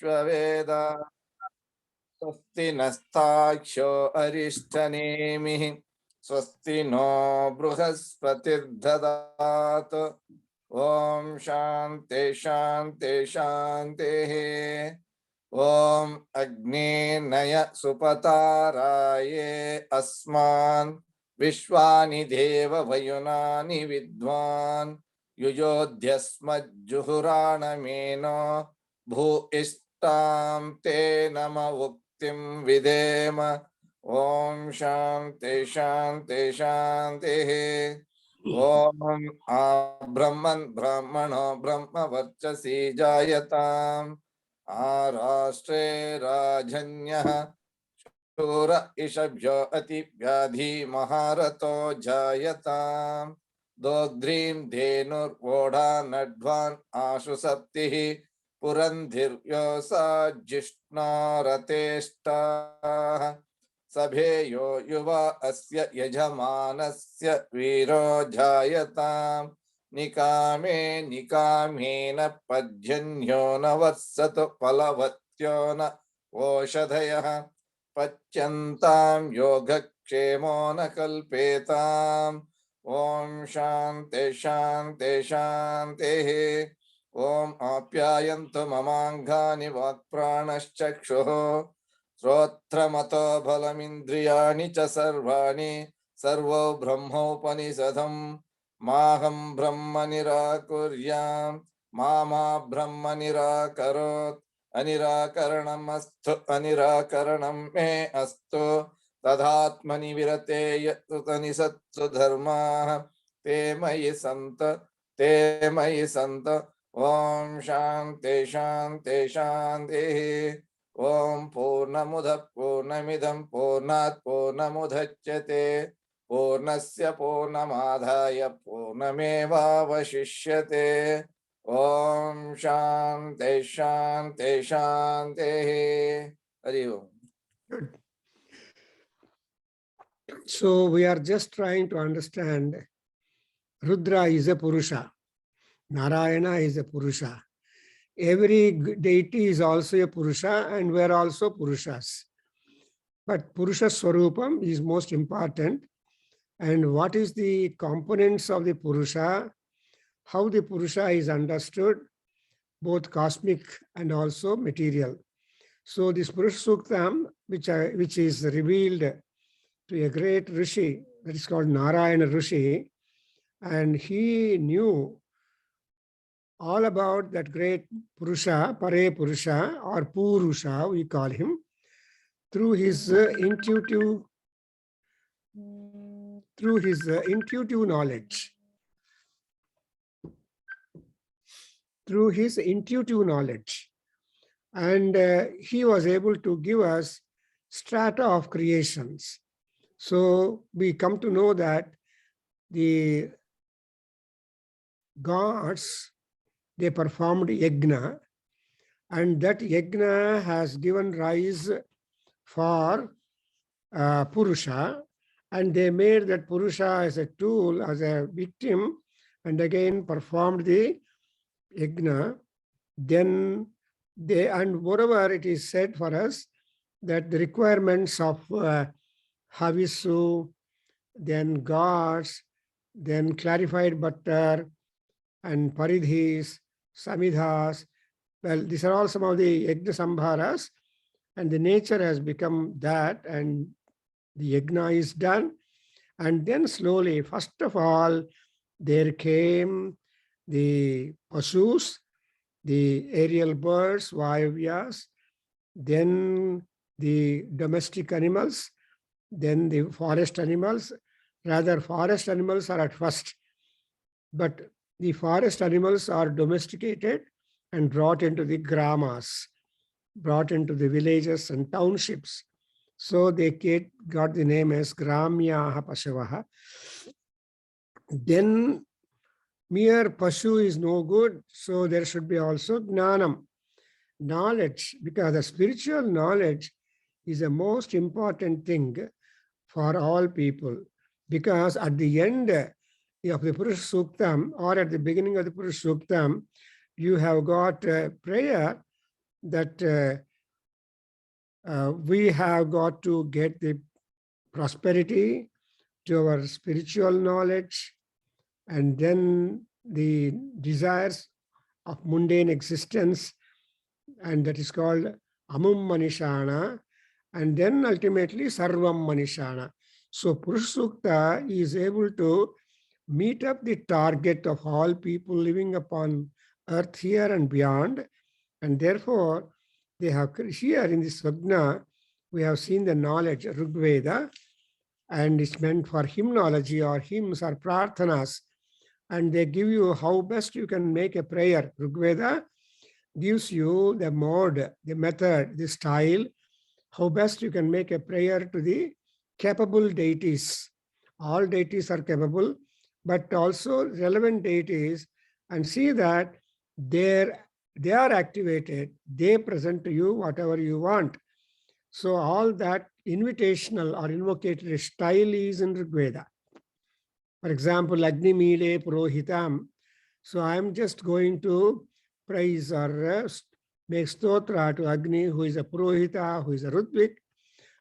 Veda Swasti Nastaksho Arishthanemihi Swasti no Bruhaspatirdadat Om Shanti Shanti Shanti Om Agni Naya Supataraye Asman Vishwani Deva Vayunani Vidwan Yuyodhyasmajjuhurana Meno Bhu Istam Te Nama Vuktim Videma Om Shanti Shanti Shanti Om Brahman Brahmano Brahma Varchasi Jayatam Arashtre Rajanya Shura Ishabhya Ati Vyadhi Maharato Jayatam Dogdrim Dhenur Vodha Nadvan Ashu Saptihi Purandhiryosa Jishna Rateshta Sabheyo Yuva Asya Yajamanasya Viro Jayatam Nikame Nikamena Pajyanyo Navatsatu Palavatyo Na Voshadhaya Pacyantam Yogakshemo Na Kalpetam Om Shanti Shanti Shanti Om Apyayantu Mamangani Vakpranaschakshuh Srotramato Balamindriyani Cha Sarvani Sarvo Brahmopanisadham Maham Brahma Nirakuryam Mama Brahma Nirakarot Anirakaranam Astu Anirakaranam Me Astu Tadhatmani Virate Yatutani Satsu Dharma Te Mayi Santa Om Shanti Shanti Shanti Om Purnamudha Purnamidam Purnat Purnamudhachyate Purnasya Purnamadhaya Purnameva Vashishyate Om Shanti Shanti Shanti Hari Om. Good. So we are just trying to understand Rudra is a Purusha. Narayana is a Purusha. Every deity is also a Purusha and we are also Purushas. But Purusha Swarupam is most important. And what is the components of the Purusha? How the Purusha is understood, both cosmic and also material. So this Purusha Suktam, which is revealed to a great Rishi, that is called Narayana Rishi, and he knew all about that great Purusha, Pare Purusha or Purusha, we call him, through his intuitive knowledge. Through his intuitive knowledge. And he was able to give us strata of creations. So we come to know that the gods, they performed yajna, and that yajna has given rise for Purusha, and they made that Purusha as a tool, as a victim, and again performed the yajna. Then they, and moreover it is said for us that the requirements of Havisu, then gods, then clarified butter, and paridhis, samidhas, well, these are all some of the yajna sambharas, and the nature has become that, and the yajna is done. And then slowly, first of all, there came the pasus, the aerial birds, vayavyas, then the domestic animals, then the forest animals. Rather, forest animals are at first, but the forest animals are domesticated and brought into the gramas, brought into the villages and townships. So they got the name as Gramyaha Pashavaha. Then mere Pashu is no good, so there should be also Gnanam, knowledge, because the spiritual knowledge is the most important thing for all people. Because at the end of the Purusha Suktam or at the beginning of the Purusha Suktam, you have got prayer that we have got to get the prosperity to our spiritual knowledge, and then the desires of mundane existence, and that is called Amum Manishana, and then ultimately Sarvam Manishana. So Purusha Sukta is able to meet up the target of all people living upon earth here and beyond, and therefore they have here in this Svagna, we have seen the knowledge, Rig Veda, and it's meant for hymnology or hymns or prarthanas, and they give you how best you can make a prayer. Rig Veda gives you the mode, the method, the style, how best you can make a prayer to the capable deities. All deities are capable, but also relevant deities, and see that they are activated, they present to you whatever you want. So all that invitational or invocatory style is in Rig Veda. For example, Agni Mile Purohitam. So I'm just going to praise or make stotra to Agni, who is a Purohita, who is a Rutvik,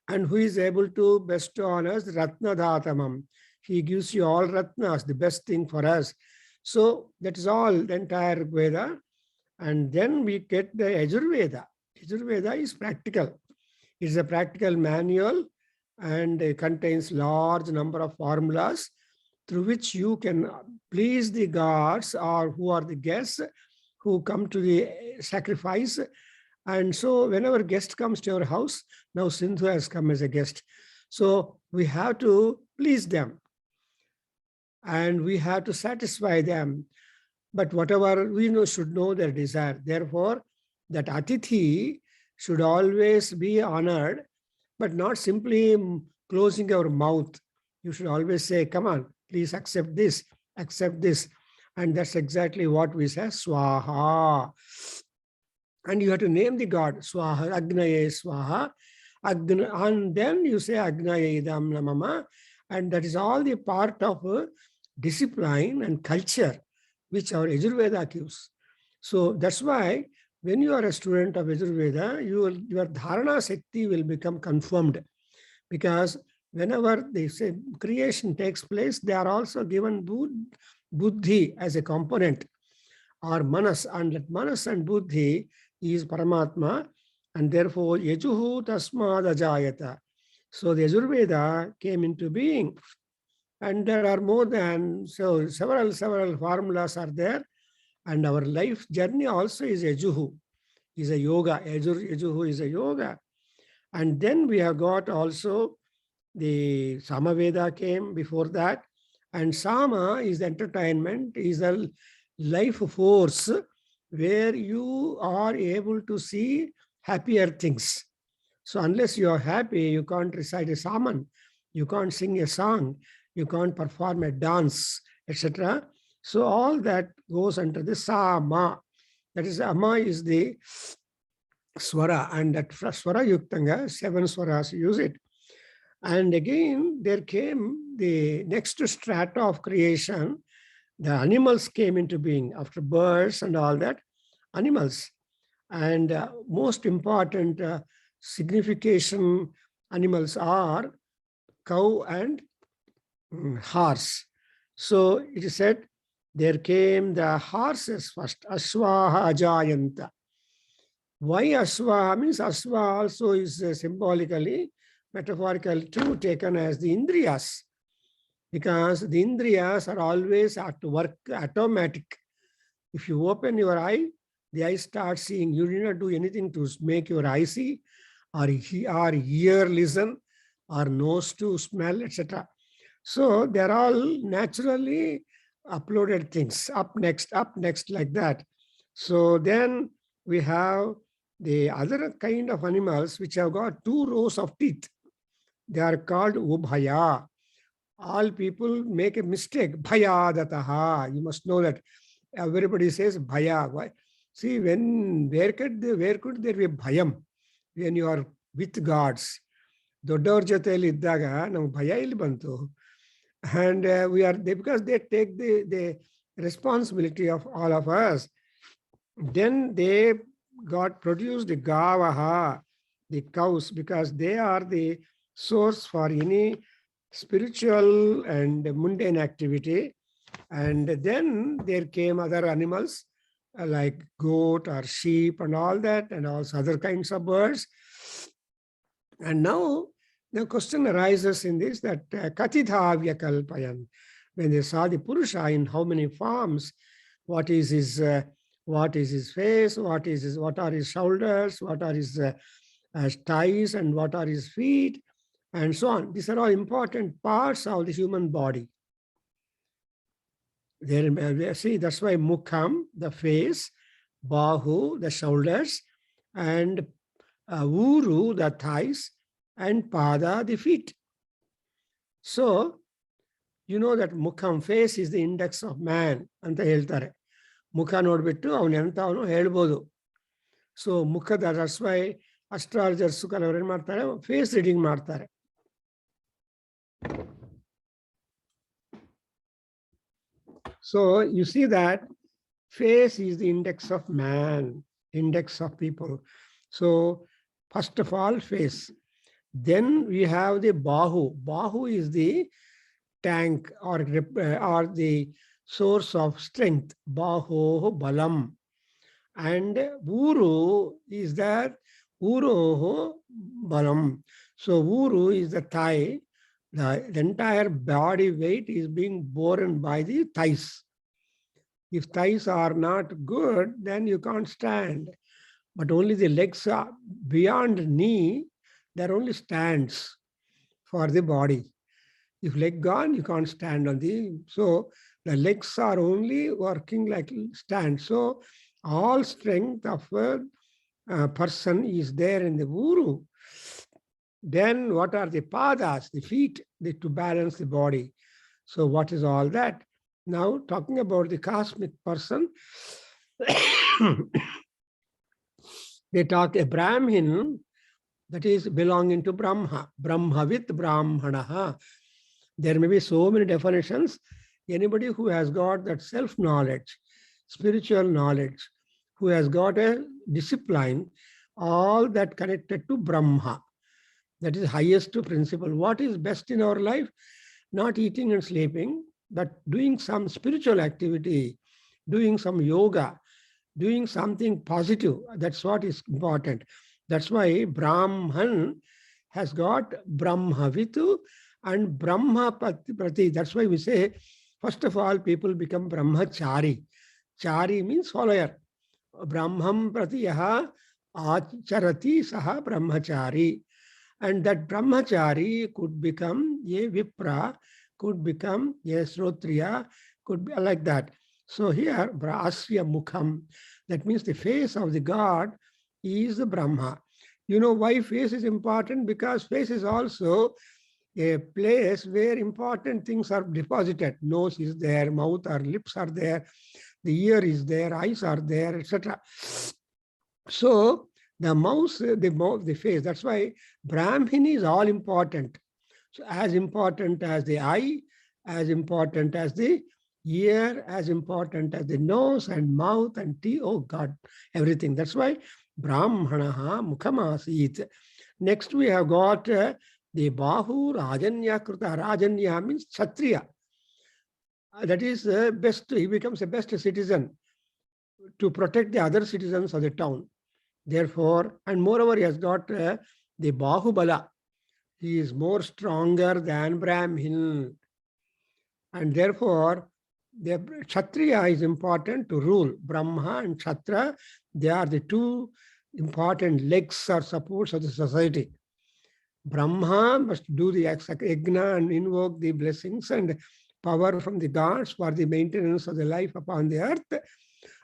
and who is able to bestow on us Ratna Dhatamam. He gives you all Ratnas, the best thing for us. So that is all the entire Veda. And then we get the Yajurveda. Yajurveda is practical. It is a practical manual, and it contains large number of formulas through which you can please the gods or who are the guests who come to the sacrifice. And so whenever guest comes to your house, now Sindhu has come as a guest. So we have to please them and we have to satisfy them. But whatever we know should know their desire. Therefore, that Atithi should always be honored, but not simply closing our mouth. You should always say, come on, please accept this, accept this. And that's exactly what we say, Swaha. And you have to name the god, Swaha, Agnaye Swaha. And then you say Agnaye Idam Namama. And that is all the part of discipline and culture which our Yajurveda gives. So that's why when you are a student of Yajurveda, your Dharana Shakti will become confirmed, because whenever they say creation takes place, they are also given buddhi as a component, or manas, and that manas and buddhi is Paramatma, and therefore Yajuhu Tasmad Ajayata. So the Yajurveda came into being, and there are more than several formulas are there, and our life journey also is Yajuhu, is a yoga. Yajuhu is a yoga. And then we have got also the Samaveda came before that, and Sama is the entertainment, is a life force where you are able to see happier things. So unless you are happy, you can't recite a Saman, you can't sing a song, you can't perform a dance, etc. So all that goes under the Sama. That is, Ama is the Swara, and that Swara Yuktanga, 7 Swaras use it. And again, there came the next strata of creation. The animals came into being after birds and all that, animals. And most important signification animals are cow and horse. So it is said, there came the horses first, Ashvaha Ajayanta. Why Ashvaha? Means Ashva also is symbolically, metaphorical too, taken as the Indriyas, because the Indriyas are always at work, automatic. If you open your eye, the eye starts seeing. You do not do anything to make your eye see, or ear listen, or nose to smell, etc. So they're all naturally uploaded things, up next, like that. So then we have the other kind of animals which have got 2 rows of teeth. They are called Ubhaya. All people make a mistake. Bhaya dataha. You must know that. Everybody says Bhaya. Why? See, where could there be Bhayam when you are with gods? Doddavara joteli iddaga namu Bhaya illi bantu. And because they take the responsibility of all of us. Then they God produced the Gavaha, the cows, because they are the source for any spiritual and mundane activity. And then there came other animals like goat or sheep and all that, and also other kinds of birds. And now the question arises in this that Katithavya Kalpayan, when they saw the Purusha in how many forms, what is his face, what are his shoulders, what are his thighs, and what are his feet, and so on. These are all important parts of the human body. There, see, that's why Mukham, the face, Bahu, the shoulders, and Uru, the thighs, and Pada, the feet. So, you know that Mukham, face, is the index of man, anta heltare. Mukha nodbittu avanu enta avanu helbodu. So, Mukhada, that's why astrologers ಕೆಲವರು ಏನು ಮಾಡ್ತಾರೆ, face reading ಮಾಡ್ತಾರೆ. So you see that face is the index of man, index of people. So first of all, face. Then we have the Bahu. Bahu is the tank or the source of strength. Bahu Balam. And Uru is that Uru Balam. So Uru is the thigh. The entire body weight is being borne by the thighs. If thighs are not good, then you can't stand. But only the legs are beyond knee, they're only stands for the body. If leg gone, you can't stand on the. So the legs are only working like stands. So all strength of a person is there in the Uru. Then what are the padas, the feet, to balance the body? So what is all that? Now talking about the cosmic person, they talk a Brahmin, that is belonging to Brahma, Brahmavit Brahmanaha. There may be so many definitions. Anybody who has got that self-knowledge, spiritual knowledge, who has got a discipline, all that connected to Brahma. That is highest principle. What is best in our life? Not eating and sleeping, but doing some spiritual activity, doing some yoga, doing something positive. That's what is important. That's why Brahman has got Brahmavitu and Brahmapati. That's why we say, first of all, people become Brahmachari. Chari means follower. Brahmam pratiyaha acharati saha Brahmachari. And that Brahmachari could become a Vipra, could become a Srotriya, could be like that. So here, Asya Mukham, that means the face of the God is the Brahma. You know why face is important? Because face is also a place where important things are deposited. Nose is there, mouth or lips are there, the ear is there, eyes are there, etc. So the mouth, the face, that's why Brahmin is all important. So as important as the eye, as important as the ear, as important as the nose and mouth and teeth, oh God, everything. That's why Brahmanaha Mukhamasit. Next we have got the Bahu Rajanya Kruta. Rajanya means Kshatriya. That is best, he becomes a best citizen to protect the other citizens of the town. Therefore, and moreover, he has got the Bahubala. He is more stronger than Brahmin. And therefore, the Kshatriya is important to rule. Brahma and Kshatriya, they are the two important legs or supports of the society. Brahma must do the yajna and invoke the blessings and power from the gods for the maintenance of the life upon the earth.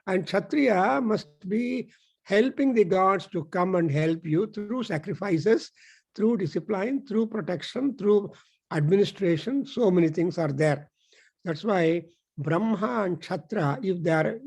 And Kshatriya must be helping the gods to come and help you through sacrifices, through discipline, through protection, through administration. So many things are there. That's why Brahma and Kshatriya, if they are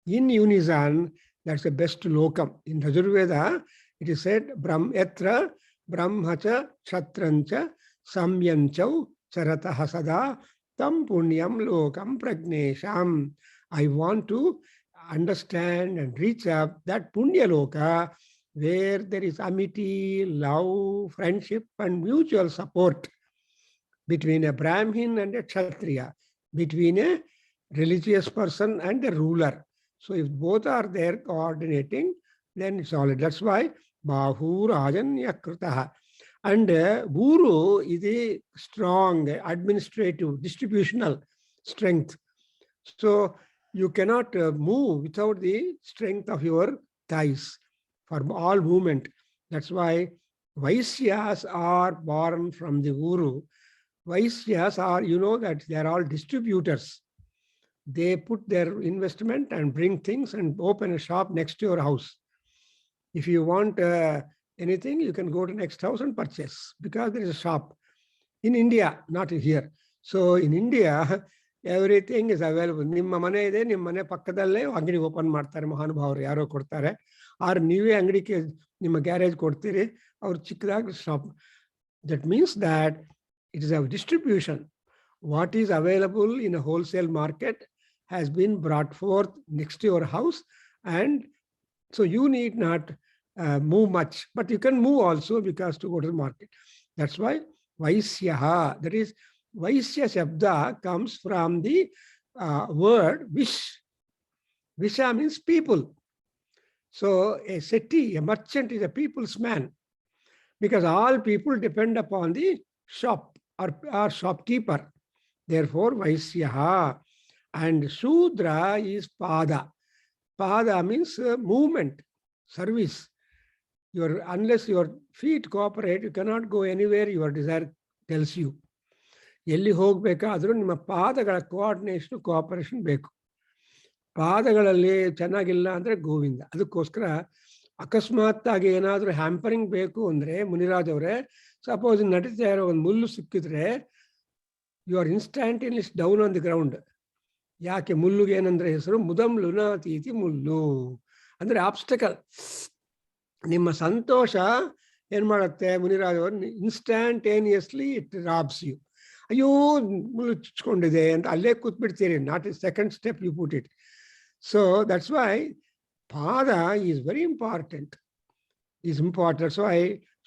in unison, that's the best lokam. In Yajurveda, it is said, Etra Brahmacha Kshatrancha Samyanchau Charataha Sada Tam Punyam Lokam Pragnesham. I want to understand and reach up that Punya Loka, where there is amity, love, friendship, and mutual support between a Brahmin and a Kshatriya, between a religious person and a ruler. So if both are there coordinating, then it's all. That's why Bahu Rajanya Kritaha. And Guru is a strong administrative, distributional strength. So you cannot move without the strength of your thighs for all movement. That's why Vaisyas are born from the Guru. Vaisyas are, you know, that they are all distributors. They put their investment and bring things and open a shop next to your house. If you want anything, you can go to next house and purchase because there is a shop. In India, not here. So in India, everything is available. ನಿಮ್ಮ ಮನೆ ಇದೆ, ನಿಮ್ಮ ಮನೆ ಪಕ್ಕದಲ್ಲೇ ಅಂಗಡಿ open ಮಾಡ್ತಾರೆ ಮಹಾನುಭಾವರು ಯಾರೋ ಕೊಡ್ತಾರೆ. ಆರ್ ನೀವೇ ಅಂಗಡಿಗೆ ನಿಮ್ಮ ಗ್ಯಾರೇಜ್ ಕೊಡ್ತೀರಿ, ಅವ್ರು ಚಿಕ್ಕದಾಗಿ shop. That means that it is a distribution. What is available in a wholesale market has been brought forth next to your house, and so you need not move much, but you can move also because to go to the market. That's why Vaisyaha, that is Vaisya Shabda comes from the word Vish. Visha means people. So a setti, a merchant is a people's man because all people depend upon the shop or shopkeeper. Therefore, Vaisyaha. And Shudra is Pada. Pada means movement, service. Unless your feet cooperate, you cannot go anywhere your desire tells you. ಎಲ್ಲಿ ಹೋಗ್ಬೇಕಾದ್ರೂ ನಿಮ್ಮ ಪಾದಗಳ coordination cooperation ಬೇಕು. ಪಾದಗಳಲ್ಲಿ ಚೆನ್ನಾಗಿಲ್ಲ ಅಂದರೆ ಗೋವಿಂದ. ಅದಕ್ಕೋಸ್ಕರ ಅಕಸ್ಮಾತ್ತಾಗಿ ಏನಾದರೂ ಹ್ಯಾಂಪರಿಂಗ್ ಬೇಕು ಅಂದರೆ ಮುನಿರಾಜ್ ಅವರೇ, ಸಪೋಸ್ ನಡೀತಾ ಇರೋ ಒಂದು ಮುಳ್ಳು ಸಿಕ್ಕಿದ್ರೆ you are instantaneous down on the ground. ಯಾಕೆ ಮುಳ್ಳುಗೆ ಏನಂದ್ರೆ ಹೆಸರು ಮುದಂ ಲುನಾತೀತಿ ಮುಳ್ಳು ಅಂದರೆ ಆಬ್ಸ್ಟಕಲ್. ನಿಮ್ಮ ಸಂತೋಷ ಏನು ಮಾಡುತ್ತೆ ಮುನಿರಾಜ್ ಅವರು, ಇನ್ಸ್ಟ್ಯಾಂಟೇನಿಯಸ್ಲಿ ಇಟ್ ರಾಬ್ಸ್ ಯು. ಅಯ್ಯೋ ಮುಳ್ಳು ಚುಚ್ಕೊಂಡಿದೆ ಅಂತ ಅಲ್ಲೇ ಕೂತ್ಬಿಡ್ತೀರಿ, not is second step you put it. So that's why ಪಾದ is very important, is important. So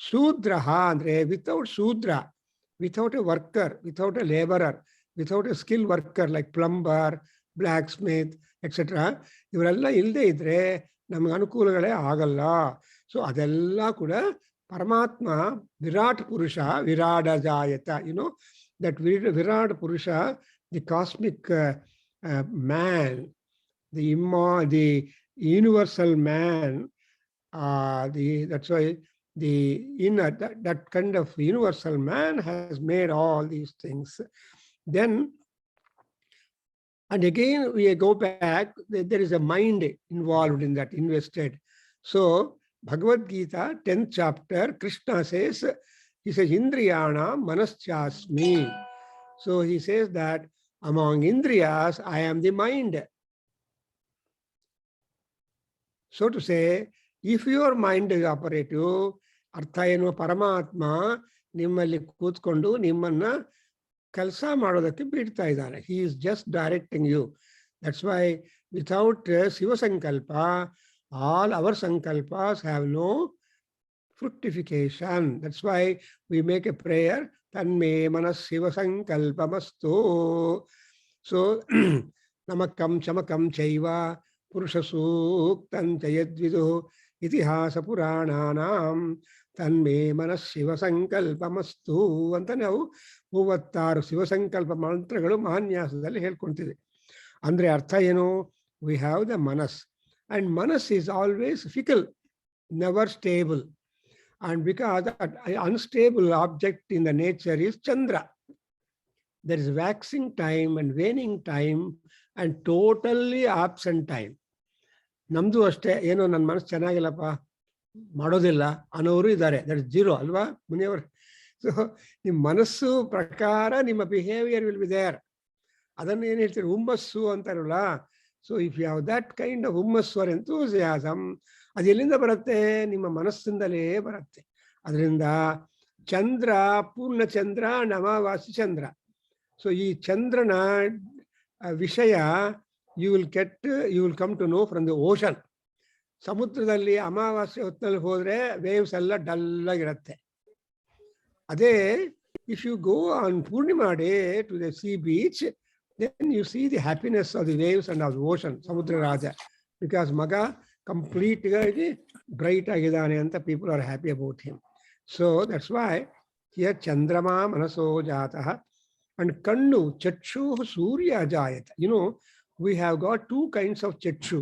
ಶೂದ್ರ ಅಂದರೆ ವಿತೌಟ್ ಶೂದ್ರ, without a worker, without a laborer, without a skilled worker like plumber, blacksmith, etc. ಇವರೆಲ್ಲ ಇಲ್ಲದೆ ಇದ್ರೆ ನಮ್ಗೆ ಅನುಕೂಲಗಳೇ ಆಗಲ್ಲ. So ಅದೆಲ್ಲ ಕೂಡ ಪರಮಾತ್ಮ ವಿರಾಟ್ ಪುರುಷ ವಿರಾಡ ಜಾಯತ. ಯು ನೋ ದಟ್ ವಿರಾಟ್ ಪುರುಷ, the cosmic man, the universal man, that's why the inner that kind of universal man has made all these things. Then and again we go back, there is a mind involved in that, invested. So Bhagavad Gita 10th chapter, Krishna says, he says indriyana manaschasmi. So he says that among indriyas I am the mind. So to say, if your mind is operative, ಅರ್ಥ ಏನು, ಪರಮಾತ್ಮ ನಿಮ್ಮಲ್ಲಿ ಕೂತ್ಕೊಂಡು ನಿಮ್ಮನ್ನ ಕೆಲಸ ಮಾಡೋದಕ್ಕೆ ಬಿಡ್ತಾ ಇದ್ದಾನೆ. He is just directing you. That's why without ಶಿವಸಂಕಲ್ಪ all our sankalpas have no fructification. That's why we make a prayer, tanme manas shiva sankalpamastu. So namakam chamakam chaiva purusha suktam chayadvidu itihasa purananam ತನ್ಮೇ ಮನಸ್ ಶಿವಸಂಕಲ್ಪಮಸ್ತು ಅಂತ ನಾವು 36 ಶಿವಸಂಕಲ್ಪ ಮಂತ್ರಗಳು ಮಹಾನ್ಯಾಸದಲ್ಲಿ ಹೇಳ್ಕೊಳ್ತೀವಿ. ಅಂದರೆ ಅರ್ಥ ಏನು, we have the ಮನಸ್, and ಮನಸ್ is always fickle, never stable. And because unstable object in the nature is Chandra. There is waxing time and waning time and totally absent time. ನಮ್ದು ಅಷ್ಟೇ, ಏನೋ ನನ್ನ ಮನಸ್ಸು ಚೆನ್ನಾಗಿಲ್ಲಪ್ಪ ಮಾಡೋದಿಲ್ಲ ಅನ್ನೋರು ಇದ್ದಾರೆ. ದಟ್ ಇಸ್ ಜೀರೋ ಅಲ್ವಾ ಮುನಿಯವರು? ಸೊ ನಿಮ್ಮ ಮನಸ್ಸು ಪ್ರಕಾರ ನಿಮ್ಮ ಬಿಹೇವಿಯರ್ ವಿಲ್ ಬಿ ದೇರ್. ಅದನ್ನು ಏನು ಹೇಳ್ತೀರಿ, ಹುಮ್ಮಸ್ಸು ಅಂತಾರಲ್ಲ. So if you have that kind of ಹುಮ್ಮಸ್ಸು ಆರ್ ಎಂಥೂಸಿಯಾಸಮ್, ಅದು ಎಲ್ಲಿಂದ ಬರುತ್ತೆ? ನಿಮ್ಮ ಮನಸ್ಸಿಂದಲೇ ಬರುತ್ತೆ. ಅದರಿಂದ ಚಂದ್ರ ಪೂರ್ಣಚಂದ್ರ, ಅಮಾವಾಸ್ಯ ಚಂದ್ರ. ಸೊ ಈ ಚಂದ್ರನ ವಿಷಯ you will come to know from the ocean. ಸಮುದ್ರದಲ್ಲಿ ಅಮಾವಾಸ್ಯೆ ಹೊತ್ತಿನಲ್ಲಿ ಹೋದ್ರೆ ವೇವ್ಸ್ ಎಲ್ಲ ಡಲ್ ಆಗಿರುತ್ತೆ. ಅದೇ if you go on Purnima day to the sea beach, then you see the happiness of the waves and of the ocean, Samudra Raja, because Maga complete bright agidane anta people are happy about him. So that's why here Chandrama Manaso Jataha and Kannu Chakshu Surya Jayata. You know, we have got two kinds of Chakshu.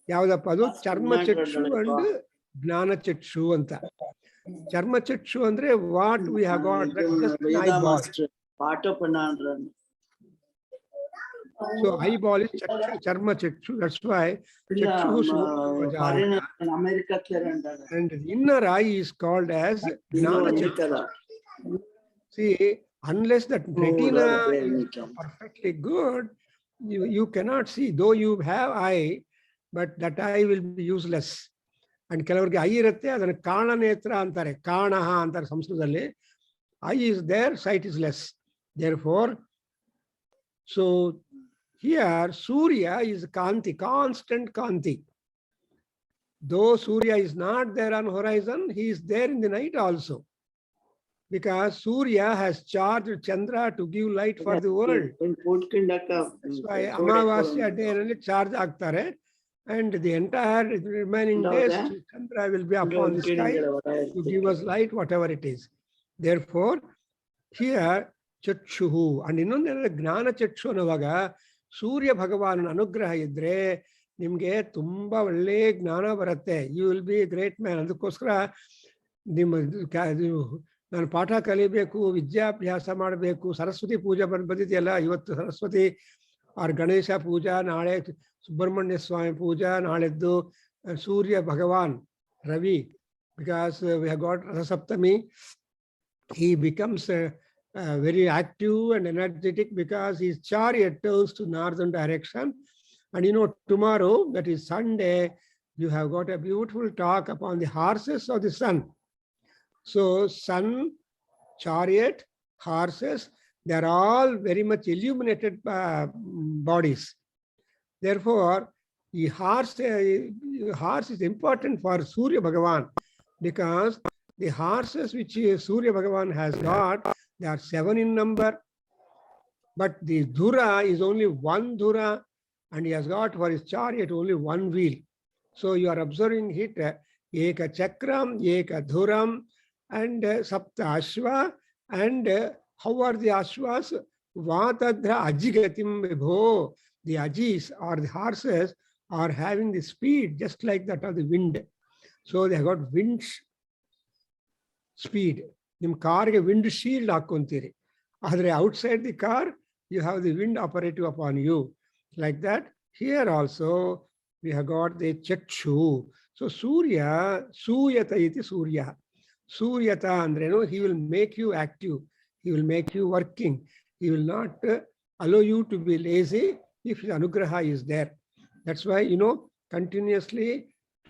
Yavadappa adu Charma Chakshu and Gnana Chakshu anta. Charma Chakshu andre what we have got, just an eyeball. So eyeball is Chakshu, Charma Chakshu. That's why Chakshu Surya. And the inner eye is called as Gnana Chakshu. See, unless that retina is perfectly good, you cannot see. Though you have eye, but that eye will be useless. And ಕೆಲವರಿಗೆ I ಇರುತ್ತೆ, ಅದನ್ನು ಕಾಣನೇತ್ರ ಅಂತಾರೆ, ಕಾಣಹ ಅಂತಾರೆ ಸಂಸ್ಕೃತದಲ್ಲಿ. I is there, sight is less. Therefore, so here Surya is Kanti, constant Kanti. Though Surya is not there on horizon, he is there in the night also. Because Surya has charged Chandra to give light for the world. That's why Amavasya day charge ಆಗ್ತಾರೆ. And the entire remaining days, Chandra will be upon the sky to give us light, whatever it is. Therefore, here, Chakshuhu. And ಇನ್ನೊಂದೇನಂದ್ರೆ ಜ್ಞಾನ ಚಕ್ಷು ಅನ್ನುವಾಗ ಸೂರ್ಯ ಭಗವಾನನ ಅನುಗ್ರಹ ಇದ್ರೆ ನಿಮ್ಗೆ ತುಂಬಾ ಒಳ್ಳೆ ಜ್ಞಾನ ಬರುತ್ತೆ. You will be great man. ಅದಕ್ಕೋಸ್ಕರ ನಾನು ಪಾಠ ಕಲಿಬೇಕು, ವಿದ್ಯಾಭ್ಯಾಸ ಮಾಡಬೇಕು, ಸರಸ್ವತಿ ಪೂಜೆ ಬಂದಿದೆಯಲ್ಲ, ಇವತ್ತು ಸರಸ್ವತಿ ಆರ್ ಗಣೇಶ ಪೂಜಾ, ನಾಳೆ ಸುಬ್ರಹ್ಮಣ್ಯ ಸ್ವಾಮಿ ಪೂಜಾ, ನಾಳೆದ್ದು Surya Bhagavan Ravi, because we have got Rathasaptami, he becomes very active and energetic because his chariot turns to northern direction. And you know, tomorrow, that is Sunday, you have got a beautiful talk upon the horses of the sun. So sun, chariot, horses, they are all very much illuminated bodies. Therefore, the horse is important for Surya Bhagavan, because the horses which Surya Bhagavan has got, they are 7 in number, but the dhura is only one dhura, and he has got for his chariot only one wheel. So you are observing it, eka chakram, eka dhuram, and sapta ashva, and how are the ashvas? Vatadra ajigatim vibho. The ajis or the horses are having the speed just like that of the wind. So they have got wind speed. Nim car ge wind shield hakonತೀರಿ, ಆದರೆ outside the car you have the wind operative upon you. Like that, here also we have got the chakshu. So Surya, suyata iti Surya. Suryata andreno, he will make you active, he will make you working, he will not allow you to be lazy if his anugraha is there. That's why, you know, continuously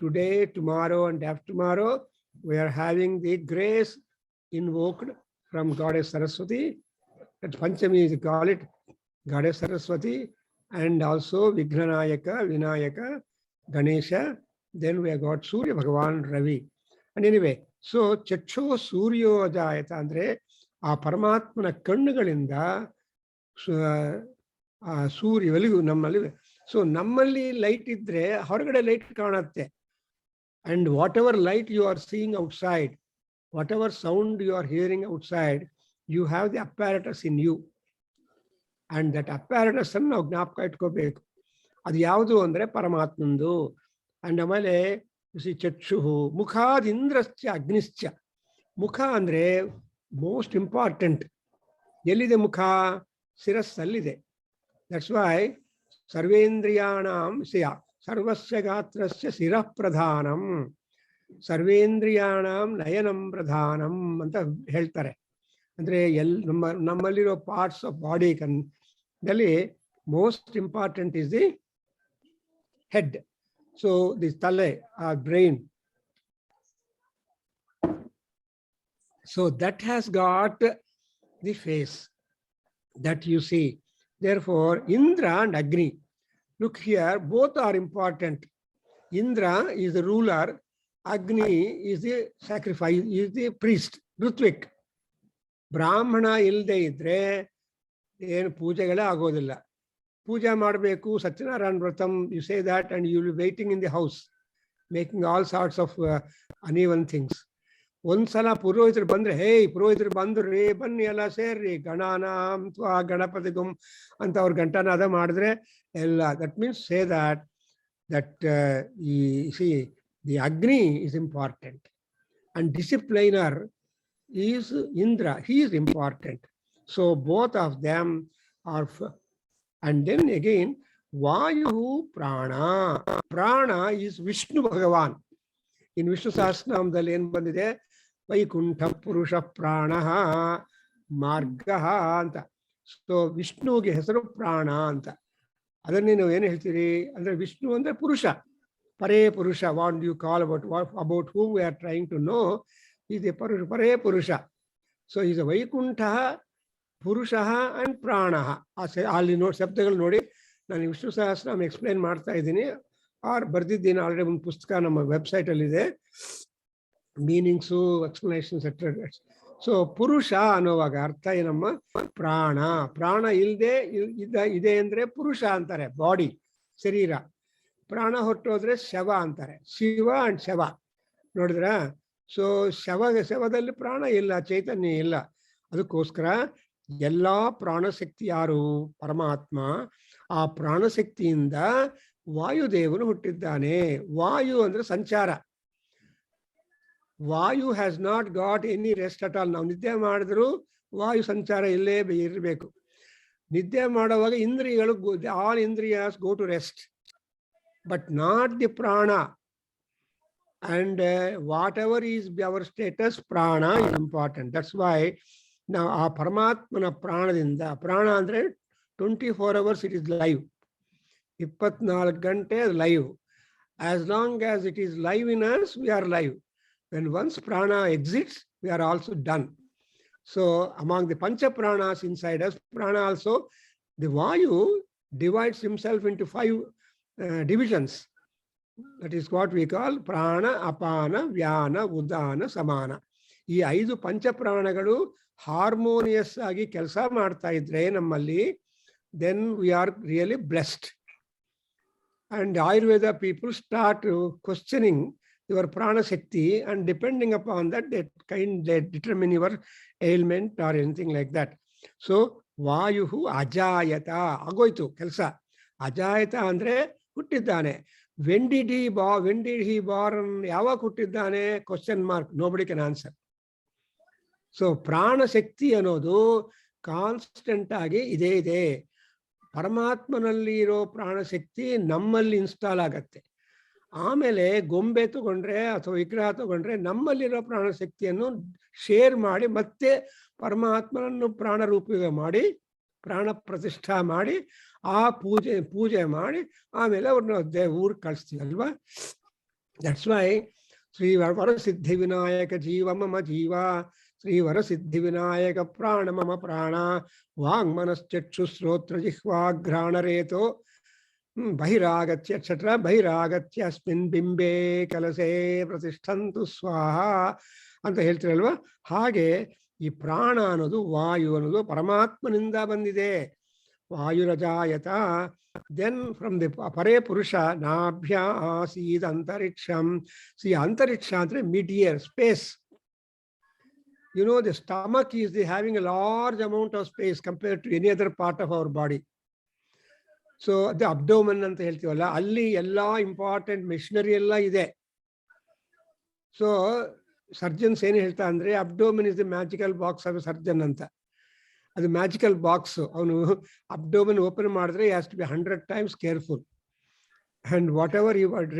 today, tomorrow, and after tomorrow, we are having the grace invoked from Goddess Saraswati. At Panchami, we call it Goddess Saraswati, and also Vighnanayaka, Vinayaka, Ganesha. Then we have got Surya Bhagavan Ravi. And anyway, so Chaksho Suryo Jayata andre ಆ ಪರಮಾತ್ಮನ ಕಣ್ಣುಗಳಿಂದ ಸೂರ್ಯ ಬೆಳಗು ನಮ್ಮಲ್ಲಿ. So ನಮ್ಮಲ್ಲಿ light ಇದ್ರೆ ಹೊರಗಡೆ light ಕಾಣುತ್ತೆ. And whatever light you are seeing outside, whatever sound you are hearing outside, you have the apparatus in you. And that apparatus ಅನ್ನು ನಾವು ಜ್ಞಾಪಕ ಇಟ್ಕೋಬೇಕು. ಅದು ಯಾವುದು ಅಂದ್ರೆ ಪರಮಾತ್ಮಂದು. ಅಂಡ್ ಆಮೇಲೆ ಚಕ್ಷುಹು ಮುಖಾದಿಂದ್ರಶ್ಚ ಅಗ್ನಿಶ್ಚ. ಮುಖ ಅಂದ್ರೆ ಮೋಸ್ಟ್ ಇಂಪಾರ್ಟೆಂಟ್. ಎಲ್ಲಿದೆ ಮುಖ? ಶಿರಸ್ಸಲ್ಲಿದೆ. ದಟ್ಸ್ ವೈ ಸರ್ವೇಂದ್ರಿಯಾಣಾಂ ಸರ್ವಸ್ಯ ಗಾತ್ರಸ್ಯ ಶಿರಃ ಪ್ರಧಾನಂ, ಸರ್ವೇಂದ್ರಿಯಾಣಾಂ ನಯನಂ ಪ್ರಧಾನಂ ಅಂತ ಹೇಳ್ತಾರೆ. ಅಂದ್ರೆ ನಮ್ಮಲ್ಲಿರೋ ಪಾರ್ಟ್ಸ್ ಆಫ್ ಬಾಡಿ ದಲ್ಲಿ most important is the head. So the ತಲೆ, brain. So that has got the face that you see. Therefore, Indra and Agni. look here, both are important. Indra is the ruler, Agni is the sacrifice, is the priest, Rutvik. Brahmana ilde idre ಏನು ಪೂಜೆಗಳೇ ಆಗೋದಿಲ್ಲ. ಪೂಜೆ ಮಾಡಬೇಕು, ಸತ್ಯನಾರಾಯಣ ವ್ರತಂ, you say that and you will be waiting in the house, making all sorts of uneven things. ಒಂದ್ಸಲ ಪುರೋಹಿತರು ಬಂದ್ರೆ, ಹೇ ಪುರೋಹಿತರು ಬಂದ್ರಿ, ಬನ್ನಿ ಎಲ್ಲ ಸೇರ್ರಿ, ಗಣಾನಾಂ ತ್ವಾ ಗಣಪತಿಗುಂ ಅಂತ ಅವ್ರ ಘಂಟಾನಾದ ಮಾಡಿದ್ರೆ ಎಲ್ಲ, that means say that the ಅಗ್ನಿ is important and discipliner is Indra, he is important. So both of them are, and then again Vayu Prana. Prana is Vishnu Bhagavan. In Vishnu Sahasranamdalli ಏನು ಬಂದಿದೆ, ವೈಕುಂಠ ಪುರುಷ ಪ್ರಾಣ ಮಾರ್ಗ ಅಂತ. So ವಿಷ್ಣುವಿಗೆ ಹೆಸರು ಪ್ರಾಣ ಅಂತ. ಅದನ್ನೇ ನೀವು ಏನು ಹೇಳ್ತೀರಿ ಅಂದ್ರೆ, ವಿಷ್ಣು ಅಂದ್ರೆ ಪುರುಷ, ಪರೇ ಪುರುಷ. What you call about whom we are trying to know is a ಪರೇ ಪುರುಷ. ಸೊ ಈಸ್ ಅ ವೈಕುಂಠ ಪುರುಷ ಅಂಡ್ ಪ್ರಾಣ. ಅಲ್ಲಿ ಶಬ್ದಗಳು ನೋಡಿ, ನಾನು ವಿಷ್ಣು ಸಹಸ್ರನಾಮ ಎಕ್ಸ್ಪ್ಲೈನ್ ಮಾಡ್ತಾ ಇದ್ದೀನಿ, ಬರ್ದಿದ್ದೀನಿ ಆಲ್ರೆಡಿ. ಒಂದು ಪುಸ್ತಕ ನಮ್ಮ ವೆಬ್ಸೈಟಲ್ಲಿದೆ, ಮೀನಿಂಗ್ಸು, ಎಕ್ಸ್ಪ್ಲನೇಷನ್ಸ್ ಎಟ್ಸೆಟ್ರಾ. ಸೊ ಪುರುಷ ಅನ್ನೋವಾಗ ಅರ್ಥ ಏನಮ್ಮ, ಪ್ರಾಣ. ಪ್ರಾಣ ಇಲ್ಲದೆ ಇದೆ ಅಂದ್ರೆ ಪುರುಷ ಅಂತಾರೆ, ಬಾಡಿ, ಶರೀರ. ಪ್ರಾಣ ಹೊರಟೋದ್ರೆ ಶವ ಅಂತಾರೆ, ಶಿವ ಅಂಡ್ ಶವ. ನೋಡಿದ್ರ? ಸೊ ಶವದಲ್ಲಿ ಪ್ರಾಣ ಇಲ್ಲ, ಚೈತನ್ಯ ಇಲ್ಲ. ಅದಕ್ಕೋಸ್ಕರ ಎಲ್ಲಾ ಪ್ರಾಣಶಕ್ತಿ ಯಾರು? ಪರಮಾತ್ಮ. ಆ ಪ್ರಾಣಶಕ್ತಿಯಿಂದ ವಾಯುದೇವನು ಹುಟ್ಟಿದ್ದಾನೆ. ವಾಯು ಅಂದ್ರೆ ಸಂಚಾರ. ವಾಯು has not got any rest at all. ನಾವು ನಿದ್ದೆ ಮಾಡಿದ್ರು ವಾಯು ಸಂಚಾರ ಇಲ್ಲೇ ಇರಬೇಕು. ನಿದ್ದೆ ಮಾಡುವಾಗ ಇಂದ್ರಿಯಗಳು, ಆಲ್ ಇಂದ್ರಿಯಾಸ್ go to rest, but not the ಪ್ರಾಣ. And whatever is our status, prana is important. That's why now ಆ ಪರಮಾತ್ಮನ ಪ್ರಾಣದಿಂದ, ಪ್ರಾಣ ಅಂದ್ರೆ 24 hours it is live, 24 ಗಂಟೆ live. As long as it is live in us, we are live. When once prana exits, we are also done. So among the pancha pranas inside us, prana also, the vayu divides himself into 5 divisions. That is what we call prana, apana, vyana, udana, samana. ಈ 5 ಪಂಚಪ್ರಾಣಗಳು harmonious ಆಗಿ ಕೆಲಸ ಮಾಡ್ತಾ ಇದ್ರೆ ನಮ್ಮಲ್ಲಿ, then we are really blessed. And Ayurveda people start questioning your prana shakti, and depending upon that they determine your ailment or anything like that. So ವಾಯುಹು ಅಜಾಯತ, ಆಗೋಯ್ತು ಕೆಲಸ. ಅಜಾಯತ ಅಂದ್ರೆ ಹುಟ್ಟಿದ್ದಾನೆ. When did he born? ಯಾವಾಗ ಹುಟ್ಟಿದ್ದಾನೆ? Question mark. Nobody can answer. So ಪ್ರಾಣ ಶಕ್ತಿ ಅನ್ನೋದು constant ಆಗಿ ಇದೆ. ಪರಮಾತ್ಮನಲ್ಲಿ ಇರೋ ಪ್ರಾಣಶಕ್ತಿ ನಮ್ಮಲ್ಲಿ ಇನ್ಸ್ಟಾಲ್ ಆಗತ್ತೆ. ಆಮೇಲೆ ಗೊಂಬೆ ತಗೊಂಡ್ರೆ ಅಥವಾ ವಿಗ್ರಹ ತಗೊಂಡ್ರೆ ನಮ್ಮಲ್ಲಿರೋ ಪ್ರಾಣಶಕ್ತಿಯನ್ನು ಶೇರ್ ಮಾಡಿ ಮತ್ತೆ ಪರಮಾತ್ಮನನ್ನು ಪ್ರಾಣರೂಪಿಗೆ ಮಾಡಿ, ಪ್ರಾಣ ಪ್ರತಿಷ್ಠಾ ಮಾಡಿ, ಆ ಪೂಜೆ ಮಾಡಿ ಆಮೇಲೆ ಅವ್ರನ್ನ ಊರಿಗೆ ಕಳಿಸ್ತೀವಿ ಅಲ್ವಾ. ದಟ್ಸ್ ವೈ ಶ್ರೀ ವರಸಿದ್ಧಿ ವಿನಾಯಕ ಜೀವ ಮಮ ಜೀವ, ಶ್ರೀ ವರಸಿದ್ಧಿ ವಿನಾಯಕ ಪ್ರಾಣ ಮಮ ಪ್ರಾಣ, ವಾಂಗ್ಮನಶ್ಚಕ್ಷು ಶ್ರೋತ್ರ ಜಿಹ್ವಾಘ್ರಾಣರೇತೋ ಬಹಿರಾಗತ್ಯ ಎಟ್ಸೆಟ್ರಾ. ಬಹಿರಾಗತ್ಯ ಅಸ್ಮಿನ್ ಬಿಂಬೆ ಕಲಸೆ ಪ್ರತಿಷ್ಠಂತು ಸ್ವಾಹ ಅಂತ ಹೇಳ್ತಿರಲ್ವಾ. ಹಾಗೆ ಈ ಪ್ರಾಣ ಅನ್ನೋದು, ವಾಯು ಅನ್ನೋದು ಪರಮಾತ್ಮನಿಂದ ಬಂದಿದೆ. ವಾಯುರಜಾಯತ. ದೆನ್ ಫ್ರಮ್ ದಿ ಪರೇ ಪುರುಷ ನಾಭ್ಯ ಆಸೀದ್ ಅಂತರಿಕ್ಷಂ. ಸಿ ಅಂತರಿಕ್ಷ ಅಂದ್ರೆ mid year, space. You know, the stomach is having a large amount of space compared to any other part of our body. So the abdomen ಅಂತ ಹೇಳ್ತೀವಲ್ಲ, ಅಲ್ಲಿ ಎಲ್ಲ ಇಂಪಾರ್ಟೆಂಟ್ ಮೆಷಿನರಿ ಎಲ್ಲ ಇದೆ. So surgeons ಏನು ಹೇಳ್ತಾ ಅಂದ್ರೆ, abdomen is the magical box of surgeon ಅಂತ. ಅದು ಮ್ಯಾಜಿಕಲ್ ಬಾಕ್ಸ್. ಅವನು ಅಬ್ಡೋಮೆನ್ ಓಪನ್ ಮಾಡಿದ್ರೆ he has to be 100 times careful, and whatever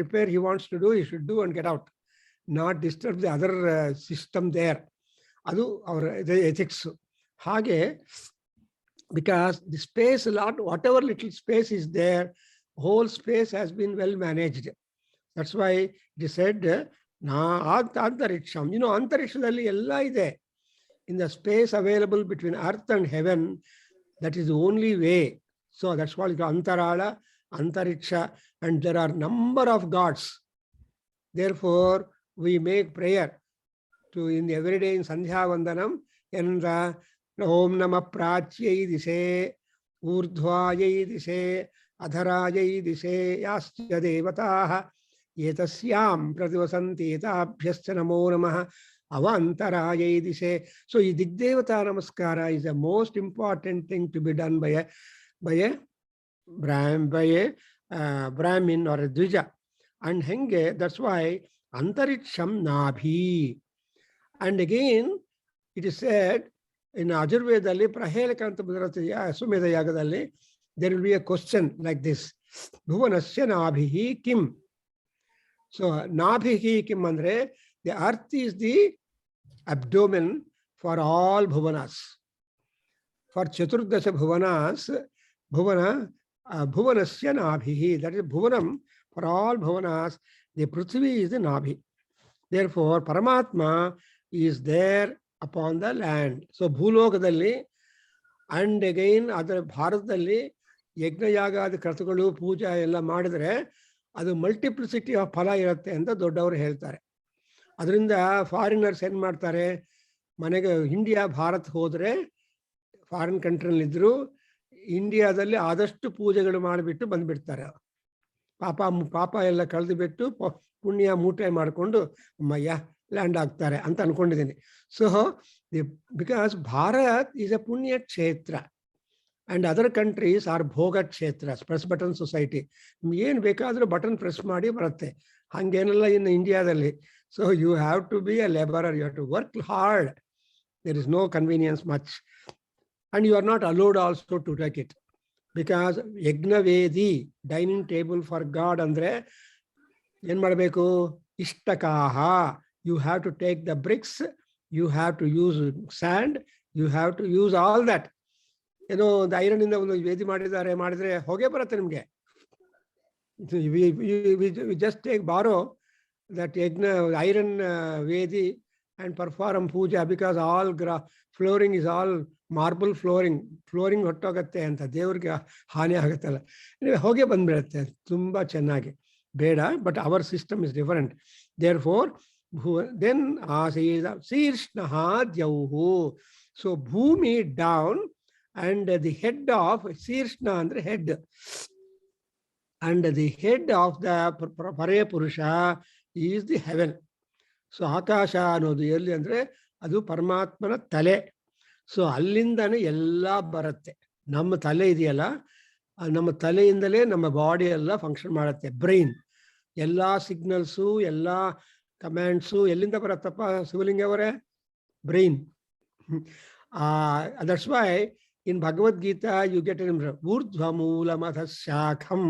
repair he wants to do, he should do and get out, not disturb the other system there. ಅದು ಅವರ ethics. ಹಾಗೆ because the space, whatever little space is there, whole space has been well managed. That's why it is said antariksham. You know, antarikshadalli ella ide. In the space available between earth and heaven, that is the only way. So that's why it's antarala, Antariksha, and there are number of gods. Therefore, we make prayer to in every day in Sandhya Vandanam, Kendra, Om Nama Pratyai Dise, Urdhvayai Dise, Adharayai Dise, Yasya Devataha, Yetasyam Prativasanti Etabhyascha Namo Namaha, Avantarayai Dise. So, Digdevata Namaskara is the most important thing to be done by a Brahmin or a Dvija. And henge, that's why Antariksham Nabhi. And again, it is said in Ajurvedali, Prahelakanta Sumedha Yagadali, there will be a question like this. Bhuvanasya Nabhihi Kim. So Nabhihi Kim Andre, the earth is the abdomen for all Bhuvanas. For Chaturdasha Bhuvanas, Bhuvanasya Nabhihi, that is Bhuvanam, for all Bhuvanas, the Prithvi is the Nabhi. Therefore, Paramatma is there upon the land. So, Bhulokadalli, and again, other Bharatadalli, Yajna Yaga, the Kratugalu, Puja, Ella Madre, ಅದು multiplicity of ಫಲ ಇರುತ್ತೆ ಅಂತ ದೊಡ್ಡವರು ಹೇಳ್ತಾರೆ. ಅದರಿಂದ foreigners ಏನು ಮಾಡ್ತಾರೆ, ಮನೆಗೆ ಇಂಡಿಯಾ ಭಾರತ್ ಹೋದರೆ ಫಾರಿನ್ ಕಂಟ್ರಿನಲ್ಲಿದ್ದರು ಇಂಡಿಯಾದಲ್ಲಿ ಆದಷ್ಟು ಪೂಜೆಗಳು ಮಾಡಿಬಿಟ್ಟು ಬಂದುಬಿಡ್ತಾರೆ. ಪಾಪ ಎಲ್ಲ ಕಳೆದು ಬಿಟ್ಟು ಪುಣ್ಯ ಮೂಟೆ ಮಾಡಿಕೊಂಡು ಅಮ್ಮಯ್ಯ ಲ್ಯಾಂಡ್ ಆಗ್ತಾರೆ ಅಂತ ಅನ್ಕೊಂಡಿದ್ದೀನಿ. So because Bharat is A ಪುಣ್ಯ ಕ್ಷೇತ್ರ and other countries are bhoga kshetras, press button society. ಏನು ಬೇಕಾದರೂ ಬಟನ್ ಪ್ರೆಸ್ ಮಾಡಿ ಬರುತ್ತೆ, ಹಂಗೇನೆಲ್ಲ ಇನ್ನು ಇಂಡಿಯಾದಲ್ಲಿ. So you have to be a labourer, you have to work hard. There is no convenience much and you are not allowed also to take it, because ಯಜ್ಞವೇದಿ, dining table for God ಅಂದ್ರೆ ಏನ್ ಮಾಡಬೇಕು, ಇಷ್ಟಕಾಹ, you have to take the bricks, you have to use sand, you have to use all that. ಏನೋ ಒಂದು iron ಇಂದ ಒಂದು ವೇದಿ ಮಾಡಿದ್ರೆ ಹೊಗೆ ಬರುತ್ತೆ ನಿಮ್ಗೆ. ಜಸ್ಟ್ ಟೇಕ್ ಬಾರೋ ದಟ್ ಯಜ್ಞ iron ವೇದಿ and perform puja, because all flooring is all marble flooring ಹೊಟ್ಟೋಗತ್ತೆ ಅಂತ ದೇವ್ರಿಗೆ ಹಾನಿ ಆಗುತ್ತಲ್ಲ, ಹೋಗೇ ಬಂದ್ಬಿಡುತ್ತೆ ತುಂಬಾ ಚೆನ್ನಾಗಿ. ಬೇಡ, but our system is different. Therefore then ಶೀರ್ಷ್ಣಃ ದ್ಯೌಹು. ಸೊ ಭೂಮಿ down and the head of Shirshna andre head, and the head of the Pare Purusha is the heaven. So Akasha ಅನ್ನೋದು ಎಲ್ಲಿ ಅಂದ್ರೆ ಅದು ಪರಮಾತ್ಮನ ತಲೆ. ಸೊ ಅಲ್ಲಿಂದಾನೆ ಎಲ್ಲ ಬರುತ್ತೆ. ನಮ್ಮ ತಲೆ ಇದೆಯಲ್ಲ, ನಮ್ಮ ತಲೆಯಿಂದಲೇ ನಮ್ಮ ಬಾಡಿ ಎಲ್ಲ ಫಂಕ್ಷನ್ ಮಾಡುತ್ತೆ. ಬ್ರೈನ್ ಎಲ್ಲ ಸಿಗ್ನಲ್ಸು ಎಲ್ಲ ಕಮ್ಯಾಂಡ್ಸು ಎಲ್ಲಿಂದ ಬರುತ್ತಪ್ಪ ಶಿವಲಿಂಗ ಅವರೇ? Brain. That's why in Bhagavad Gita you get an urdhva moolamata shakham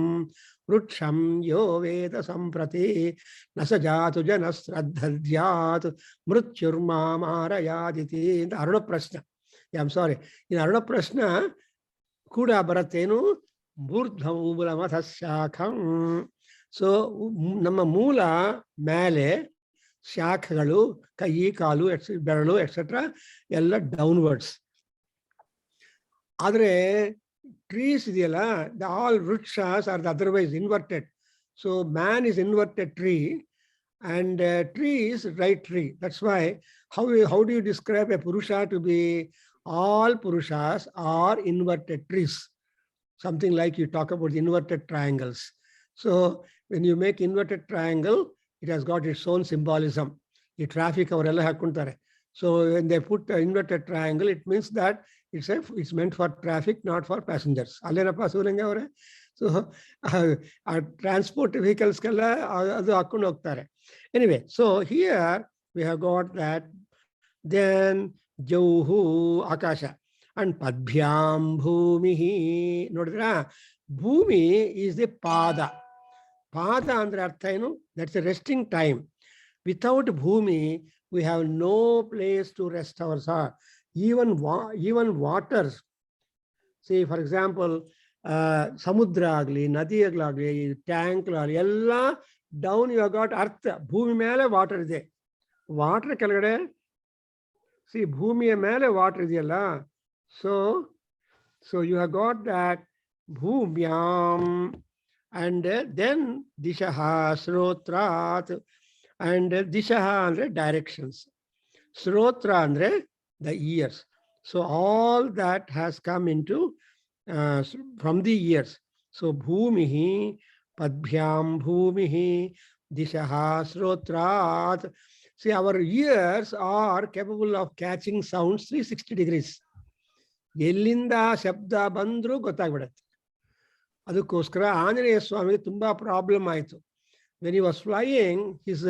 vruksham yo veda samprati nasajatu janasraddhadyat mrutyurmamarayaditi. In Aruna Prashna, I'm sorry, in Aruna Prashna kuda barattenu urdhva moolamata shakham. So ನಮ್ಮ ಮೂಲ ಮೇಲೆ ಶಾಖಗಳು ಕೈ ಕಾಲು ಬೆರಳು etcetera ಎಲ್ಲ downwards. ಆದರೆ trees ಇದೆಯಲ್ಲ, the all ವೃಕ್ಷಾಸ್ are the otherwise inverted. So man is inverted tree and tree is right tree. That's why how do you describe a Purusha to be? All Purushas are inverted trees. Something like you talk about inverted triangles. So when you make inverted triangle, it has got its own symbolism. The traffic avರೆಲ್ಲ ಹಾಕ್ಕೊಂತಾರೆ. So when they put the inverted triangle, it means that it's meant for traffic, not for passengers. ಅಲ್ಲೇನಪ್ಪ ಶಿವಲಿಂಗ ಅವರೇ? So transport ವೆಹಿಕಲ್ಸ್ಗೆಲ್ಲ ಅದು ಹಾಕೊಂಡು ಹೋಗ್ತಾರೆ. Anyway, so here we have got that. Then ಜೌಹು ಆಕಾಶ and ಪದ್ಭ್ಯಾಂ ಭೂಮಿ. ನೋಡಿದ್ರಾ, ಭೂಮಿ ಈಸ್ ದಿ ಪಾದ. ಪಾದ ಅಂದ್ರೆ ಅರ್ಥ ಏನು? That's A resting time. Without ಭೂಮಿ we have no place to rest our heart. Even waters. See, for example, ಸಮುದ್ರ ಆಗಲಿ, ನದಿ ಆಗಲಿ, ಟ್ಯಾಂಕ್ ಆಗಲಿ, ಎಲ್ಲ ಡೌನ್ ಯು ಗಾಟ್ ಅರ್ಥ. ಭೂಮಿ ಮೇಲೆ ವಾಟರ್ ಇದೆ, ವಾಟರ್ ಕೆಳಗಡೆ ಸಿ ಭೂಮಿಯ ಮೇಲೆ ವಾಟರ್ ಇದೆಯಲ್ಲ. So you have got that ಭೂಮ್ಯಾಂ And then Dishaha, Srotrat, and Dishaha andre directions. Srotra andre the ears. So all that has come into from the ears. So Bhumihi, Padbhyam Bhumihi, Dishaha, Srotrat. See, our ears are capable of catching sounds 360 degrees. ಎಲ್ಲಿಂದ ಶಬ್ದ ಬಂದರೂ ಗೊತ್ತಾಗ್ಬಿಡತ್ತೆ. ಅದಕ್ಕೋಸ್ಕರ ಆಂಜನೇಯ ಸ್ವಾಮಿಗೆ ತುಂಬಾ problem ಆಯಿತು. When he was flying, his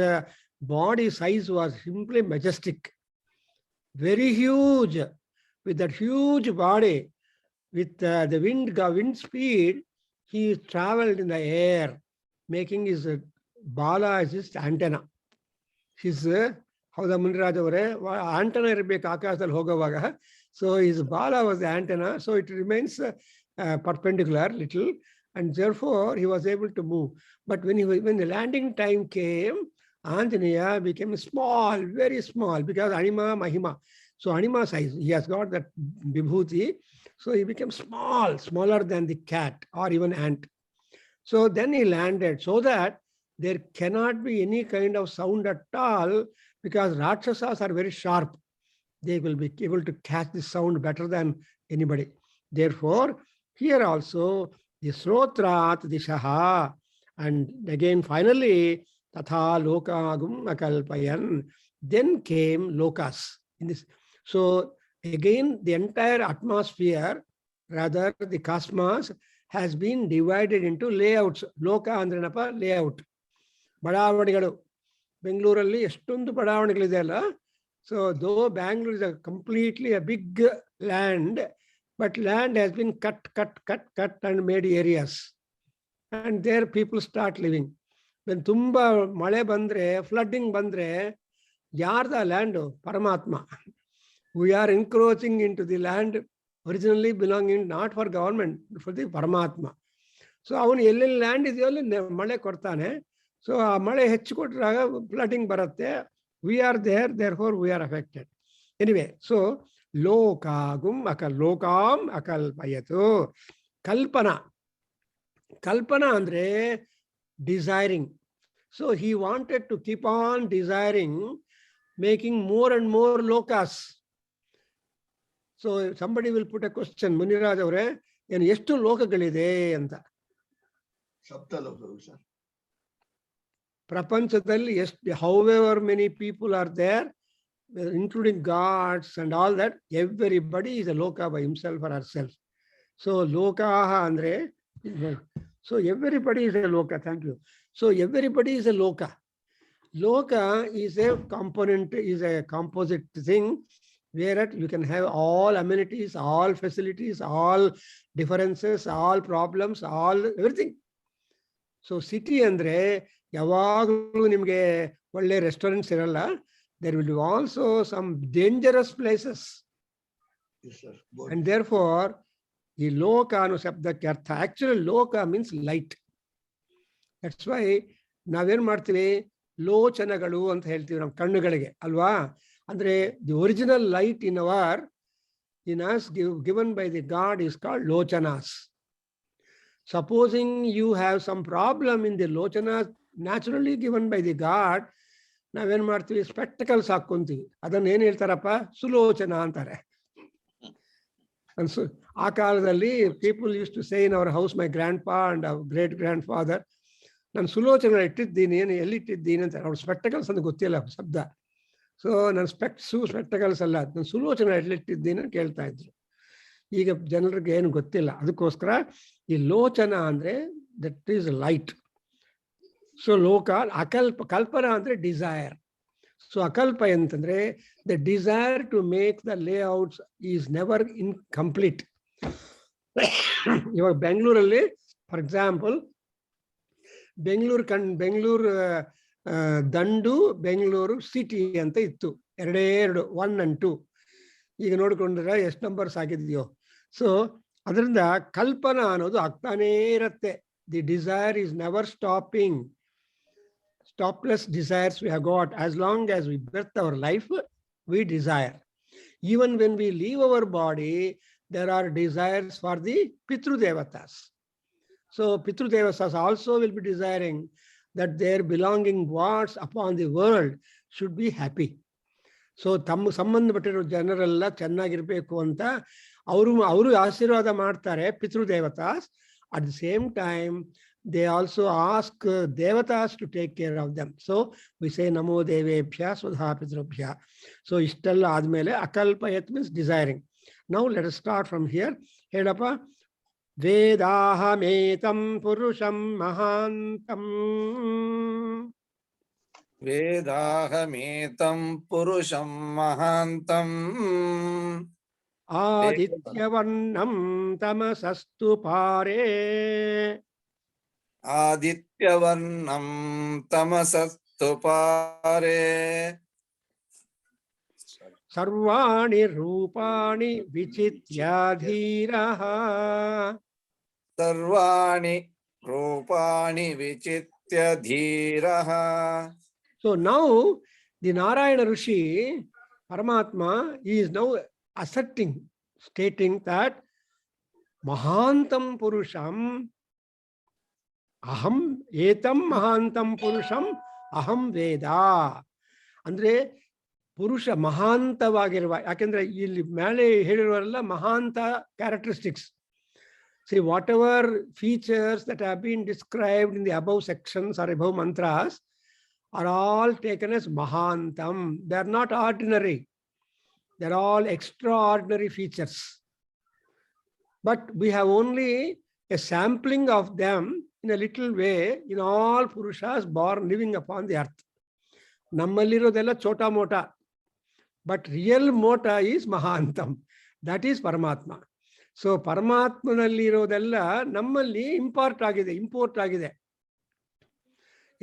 body size was simply Majestic, very huge. With that huge body, with the wind speed, he traveled in the air, making his bala as his antenna. His ಹೌದಾ ಮುನಿರಾಜ್ ಅವರೇ, antenna ಇರಬೇಕು ಆಕಾಶದಲ್ಲಿ ಹೋಗುವಾಗ. So his bala was the antenna, so it remains perpendicular little, and therefore he was able to move. But when the landing time came, Anjaneya became small, very small, because Anima Mahima. So Anima size, he has got that vibhuti. So he became small, smaller than the cat or even ant. So then he landed, so that there cannot be any kind of sound at all, because Rakshasas are very sharp. They will be able to catch the sound better than anybody. Therefore, here also, the Srotrat Dishaha, and again finally, Tatha Lokagum Akalpayan, then came Lokas. In this. So again, the entire atmosphere, rather the cosmos, has been divided into layouts. Loka andrenapa layout. ಬಡಾವಣೆಗಳು ಬೆಂಗಳೂರಲ್ಲಿ ಎಷ್ಟೊಂದು ಬಡಾವಣೆಗಳಿದೆ ಅಲ್ಲ. So though Bangalore is completely a big land, but land has been cut and made areas. And there people start living. When ತುಂಬಾ ಮಳೆ ಬಂದ್ರೆ, flooding ಬಂದ್ರೆ, ಯಾರ್ದ land? ಪರಮಾತ್ಮ. We are encroaching into the land originally belonging not for government, for the Paramatma. So ಅವನು ಎಲ್ಲೆಲ್ಲಿ land ಇದೆಯೋ ಅಲ್ಲಿ ಮಳೆ ಕೊಡ್ತಾನೆ. ಸೊ ಆ ಮಳೆ ಹೆಚ್ಚು ಕೊಟ್ಟರಾಗ ಫ್ಲಡಿಂಗ್ ಬರುತ್ತೆ. We are there, therefore we are affected. Anyway, so lokagum lokam akalpayatu. Kalpana. Kalpana andre desiring. So he wanted to keep on desiring, making more and more lokas. So somebody will put a question, Muniraj avare, ಏನು ಎಷ್ಟು ಲೋಕಗಳಿದೆ ಅಂತ. ಸಪ್ತ ಲೋಕಗಳು sir. ಪ್ರಪಂಚದಲ್ಲಿ ಎಷ್ಟು, however many people are there, including gods and all that, everybody is a loka by himself or herself. So lokaha andre, so everybody is a loka. Thank you. So everybody is a loka. Loka is a component, is a composite thing, where you can have all amenities, all facilities, all differences, all problems, all everything. So city andre ಯಾವಾಗಲೂ ನಿಮಗೆ ಒಳ್ಳೆ restaurants ಇರಲ್ಲ. There will be also some dangerous places. Yes, sir. And therefore, ಈ ಲೋಕ ಅನ್ನೋ ಶಬ್ದಕ್ಕೆ ಅರ್ಥ, actually ಲೋಕ ಮೀನ್ಸ್ ಲೈಟ್. ದಟ್ಸ್ ವೈ ನಾವೇನ್ ಮಾಡ್ತೀವಿ, ಲೋಚನಗಳು ಅಂತ ಹೇಳ್ತೀವಿ ನಮ್ಮ ಕಣ್ಣುಗಳಿಗೆ ಅಲ್ವಾ. ಅಂದ್ರೆ the original light in us given by the God is called lochanas. Supposing you have some problem in the lochanas naturally given by the God, ನಾವೇನ್ ಮಾಡ್ತೀವಿ, ಸ್ಪೆಕ್ಟಕಲ್ಸ್ ಹಾಕೊಂತೀವಿ. ಅದನ್ನ ಏನ್ ಹೇಳ್ತಾರಪ್ಪ, ಸುಲೋಚನ ಅಂತಾರೆ. ಆ ಕಾಲದಲ್ಲಿ people use to say in our house, my grandpa and great grandfather, ನಾನು ಸುಲೋಚನ ಇಟ್ಟಿದ್ದೀನಿ, ಏನು ಎಲ್ಲಿಟ್ಟಿದ್ದೀನಿ ಅಂತ. ಅವ್ರ ಸ್ಪೆಕ್ಟಕಲ್ಸ್ ಅಂತ ಗೊತ್ತಿಲ್ಲ ಶಬ್ದ. ಸೊ ನನ್ನ ಸ್ಪೆಕ್ಟಕಲ್ಸ್ ಅಲ್ಲ, ನಾನು ಸುಲೋಚನ ಎಲ್ಲಿಟ್ಟಿದ್ದೀನಿ ಅಂತ ಕೇಳ್ತಾ ಇದ್ರು. ಈಗ ಜನರಿಗೆ ಏನು ಗೊತ್ತಿಲ್ಲ. ಅದಕ್ಕೋಸ್ಕರ ಈ ಲೋಚನ ಅಂದ್ರೆ ದಟ್ ಈಸ್ ಲೈಟ್. ಸೊ ಲೋಕ. ಕಲ್ಪನಾ ಅಂದ್ರೆ ಡಿಸೈರ್. ಸೊ ಅಕಲ್ಪ ಅಂತಂದ್ರೆ the desire to make the layouts is never incomplete. ಇವಾಗ ಬೆಂಗಳೂರಲ್ಲಿ ಫಾರ್ ಎಕ್ಸಾಂಪಲ್, ಬೆಂಗಳೂರು ದಂಡು, ಬೆಂಗಳೂರು ಸಿಟಿ ಅಂತ ಇತ್ತು, ಎರಡೇ ಎರಡು, 1 and 2. ಈಗ ನೋಡ್ಕೊಂಡ್ರೆ ಎಷ್ಟು ನಂಬರ್ಸ್ ಆಗಿದೆಯೋ. ಸೊ ಅದರಿಂದ ಕಲ್ಪನಾ ಅನ್ನೋದು ಆಗ್ತಾನೇ ಇರತ್ತೆ. The desire is never stopping. Stopless desires we have got. As long as we birth our life, we desire. Even when we leave our body, there are desires for the Pitru Devatas. So Pitrudevasas also will be desiring that their belonging wards upon the world should be happy. So ತಮ್ಮ ಸಂಬಂಧಪಟ್ಟಿರೋ ಜನರೆಲ್ಲ ಚೆನ್ನಾಗಿರ್ಬೇಕು ಅಂತ ಅವರು ಆಶೀರ್ವಾದ ಮಾಡ್ತಾರೆ ಪಿತೃದೇವತಾಸ್. At the same time they also ask ದೇವತಾಸ್ to take care of them. So we say ನಮೋ ದೇವೇಭ್ಯ ಸ್ವಧಾ ಪಿತೃಭ್ಯ. ಸೊ ಇಷ್ಟೆಲ್ಲ ಆದ್ಮೇಲೆ ಅಕಲ್ಪಯತ್ means desiring. Now let us start from here. ಹೇಳಪ್ಪ. ವೇದಾಹಮೇತಂ ಪುರುಷಂ ಮಹಾಂತಂ वेदाहमेतं पुरुषं महान्तम् ಆದಿತ್ಯವರ್ಣಂ ತಮಸಸ್ತು ಪಾರೇ आदित्यवर्णं तमसस्तु पारे ಸರ್ವಾಣಿ ರೂಪಾಣಿ ವಿಚಿತ್ಯ ಧೀರಃ. सर्वाणि रूपाणि विचित्य धीरः. So now the Narayana Rishi, Paramatma, he is now asserting, stating that Mahantam Purusham, Aham Etam Mahantam Purusham, Aham Veda. Andre Purusha Mahantavagiruva. ಯಾಕೆಂದ್ರೆ ಇಲ್ಲಿ ಮೇಲೆ ಹೇಳಿರುವಲ್ಲ Mahanta characteristics. See, whatever features that have been described in the above sections or above mantras are all taken as Mahantam. They are not ordinary. They are all extraordinary features. But we have only a sampling of them in a little way in all Purushas born living upon the earth. Nammalirodella chota mota. But real mota is Mahantam. That is Paramatma. So ಪರಮಾತ್ಮನಲ್ಲಿರೋದೆಲ್ಲ ನಮ್ಮಲ್ಲಿ import ಆಗಿದೆ.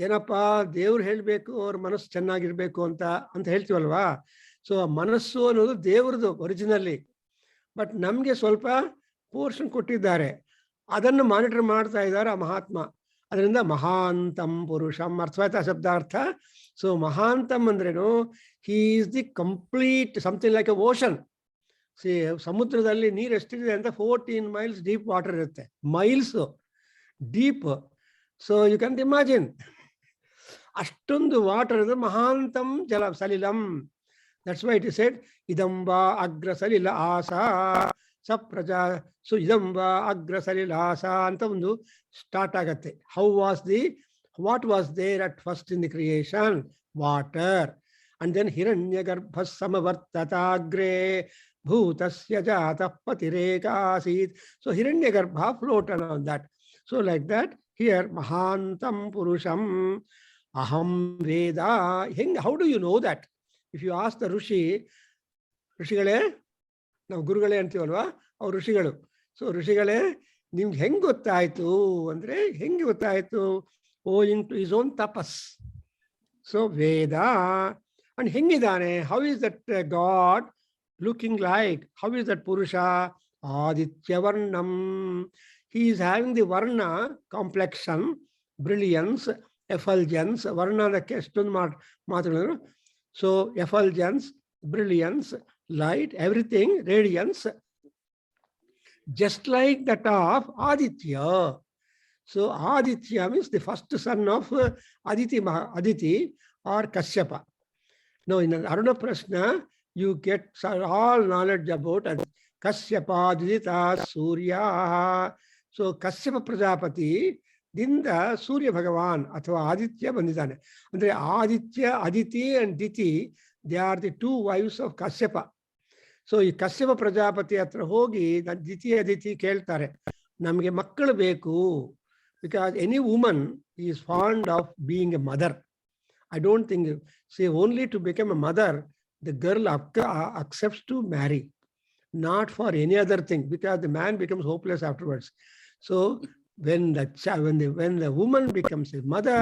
ಏನಪ್ಪ ದೇವ್ರು ಹೇಳ್ಬೇಕು ಅವ್ರ ಮನಸ್ಸು ಚೆನ್ನಾಗಿರ್ಬೇಕು ಅಂತ ಹೇಳ್ತೀವಲ್ವಾ. So ಮನಸ್ಸು ಅನ್ನೋದು ದೇವ್ರದ್ದು ಒರಿಜಿನಲ್ಲಿ. ಬಟ್ ನಮ್ಗೆ ಸ್ವಲ್ಪ ಪೋರ್ಷನ್ ಕೊಟ್ಟಿದ್ದಾರೆ, ಅದನ್ನು ಮಾನಿಟರ್ ಮಾಡ್ತಾ ಇದ್ದಾರೆ ಆ ಮಹಾತ್ಮ. ಅದರಿಂದ ಮಹಾಂತಂ ಪುರುಷಂ ಅರ್ಥವಾಯ್ತಾ ಶಬ್ದಾರ್ಥ. ಸೊ ಮಹಾಂತಂ ಅಂದ್ರೇನು, he is the complete something like a ocean. ಸಮುದ್ರದಲ್ಲಿ ನೀರು ಎಷ್ಟಿದೆ ಅಂತ 14 miles ಡೀಪ್ ವಾಟರ್ ಇರುತ್ತೆ, miles deep. So you can imagine ಅಷ್ಟೊಂದು ವಾಟರ್ ಅಂದ್ರೆ ಮಹಾಂತಂ ಜಲ ಸಲಿಲಂ. That's why it is said ಇದಂಬ ಅಗ್ರ ಸಲಿಲ ಆಸ ಸ ಪ್ರಜಾ. ಸೊ ಇದಂಬ ಅಗ್ರ ಸಲಿಲ ಆಸ ಅಂತ ಒಂದು ಸ್ಟಾರ್ಟ್ ಆಗತ್ತೆ. What was there at first in the creation? Water. And then ಹಿರಣ್ಯಗರ್ಭ ಸಮವರ್ತತಾಗ್ರೇ ಭೂತಸ್ಯ ಜಾತಃ ಪತಿರೇಕಾಸೀತ್. ಸೊ ಹಿರಣ್ಯಗರ್ಭ floated on that. So like that here Mahantam Purusham Aham Veda. How do you know that? If you ask the ಋಷಿಗಳೇ, ನಾವು ಗುರುಗಳೇ ಅಂತೀವಲ್ವಾ, ಅವ್ರು ಋಷಿಗಳು. ಸೊ ಋಷಿಗಳೇ ನಿಮ್ಗೆ ಹೆಂಗ್ ಗೊತ್ತಾಯ್ತು ಅಂದ್ರೆ, ಹೆಂಗೆ ಗೊತ್ತಾಯ್ತು? owing to his own tapas. So Veda. And ಹೆಂಗಿದ್ದಾನೆ? How is that God looking like? How is that Purusha? Aditya Varnam. He is having the Varna complexion, brilliance, effulgence. Varna ಅದಕ್ಕೆ ಎಷ್ಟೊಂದು ಮಾತುಗಳು. So effulgence, brilliance, light, everything, radiance, just like that of Aditya. So Aditya means the first son of Aditi or Kashyapa. Now in Aruna Prashna, you get all knowledge about Kashyapa, Adita, Surya. So Kashyapa Prajapati ದಿಂದ ಸೂರ್ಯ ಭಗವಾನ್ ಅಥವಾ ಆದಿತ್ಯ ಬಂದಿದ್ದಾನೆ. ಅಂದ್ರೆ Aditya, Aditi and Diti, they are the 2 wives of Kashyapa. So ಈ ಕಶ್ಯಪ ಪ್ರಜಾಪತಿ ಹತ್ರ ಹೋಗಿ ದಿತಿ ಅದಿತಿ ಕೇಳ್ತಾರೆ, ನಮಗೆ ಮಕ್ಕಳು ಬೇಕು. Because any woman is fond of being A mother. I don't think, say only to become a mother, the girl accepts to marry, not for any other thing, because the man becomes hopeless afterwards. So when the woman becomes a mother,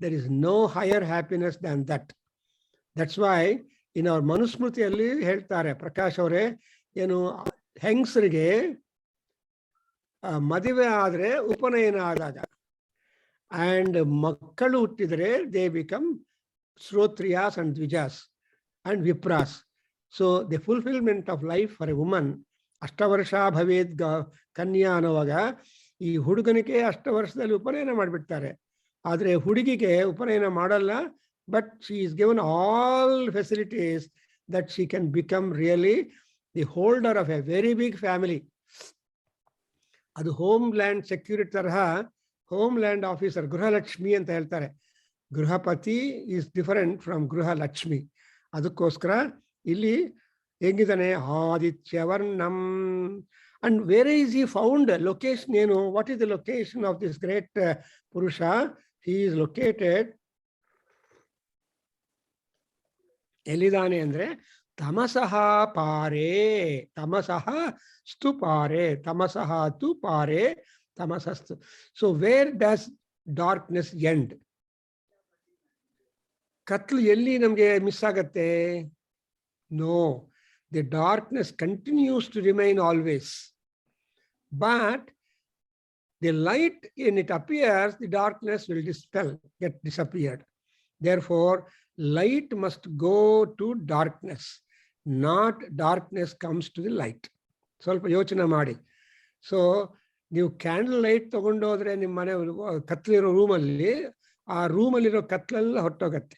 there is no higher happiness than that. That's why in our Manusmrutiyalli ಹೇಳ್ತಾರೆ, ಪ್ರಕಾಶ್ ಅವರೇ, ಏನು ಹೆಂಗಸರಿಗೆ ಮದುವೆ ಆದ್ರೆ ಉಪನಯನ ಆದಾಗ and ಮಕ್ಕಳು ಹುಟ್ಟಿದರೆ they become Shrotriyas and Dvijas and Vipras. So the fulfillment of life for a woman, ಅಷ್ಟವರ್ಷ ಭವೇದ್ ಕನ್ಯಾ ಅನ್ನುವಾಗ ಈ ಹುಡುಗನಿಗೆ ಅಷ್ಟು ವರ್ಷದಲ್ಲಿ ಉಪನಯನ ಮಾಡಿಬಿಡ್ತಾರೆ, ಆದರೆ ಹುಡುಗಿಗೆ ಉಪನಯನ ಮಾಡಲ್ಲ. But she is given all facilities that she can become really the holder of a very big family. ಅದು ಹೋಮ್ ಲ್ಯಾಂಡ್ ಸೆಕ್ಯೂರಿಟಿ ತರಹ ಹೋಮ್ ಲ್ಯಾಂಡ್ ಆಫೀಸರ್, ಗೃಹಲಕ್ಷ್ಮಿ ಅಂತ ಹೇಳ್ತಾರೆ. ಗೃಹಪತಿ ಈಸ್ ಡಿಫರೆಂಟ್ ಫ್ರಮ್ ಗೃಹಲಕ್ಷ್ಮಿ. ಅದಕ್ಕೋಸ್ಕರ ಇಲ್ಲಿ ಹೆಂಗಿದ್ದಾನೆ, ಆದಿತ್ಯವರ್ಣಂ. And where is he found? Location ಏನು? What is the location of this great ಪುರುಷ? ಹಿ ಈಸ್ ಲೊಕೇಟೆಡ್, ಎಲ್ಲಿದ್ದಾನೆ ಅಂದ್ರೆ ತಮಸಃ ಪಾರೇ, ತಮಸಃ stu ಪಾರೇ, ತಮಸಃ ತು ಪಾರೇ, ತಮಸಸ್ತು. So where does darkness end? ಕತ್ಲು ಎಲ್ಲಿ ನಮಗೆ ಮಿಸ್ ಆಗತ್ತೆ? No, the darkness continues to remain always. But the light, when it appears, the darkness will get disappeared. Therefore, light must go to darkness, not darkness comes to the light. ಸ್ವಲ್ಪ ಯೋಚನೆ ಮಾಡಿ. So ನೀವು candle light ತಗೊಂಡೋದ್ರೆ ನಿಮ್ಮ ಮನೆ ಕತ್ಲಿರೋ ರೂಮಲ್ಲಿ, ಆ ರೂಮಲ್ಲಿರೋ ಕತ್ಲೆಲ್ಲ ಹೊಟ್ಟೋಗತ್ತೆ.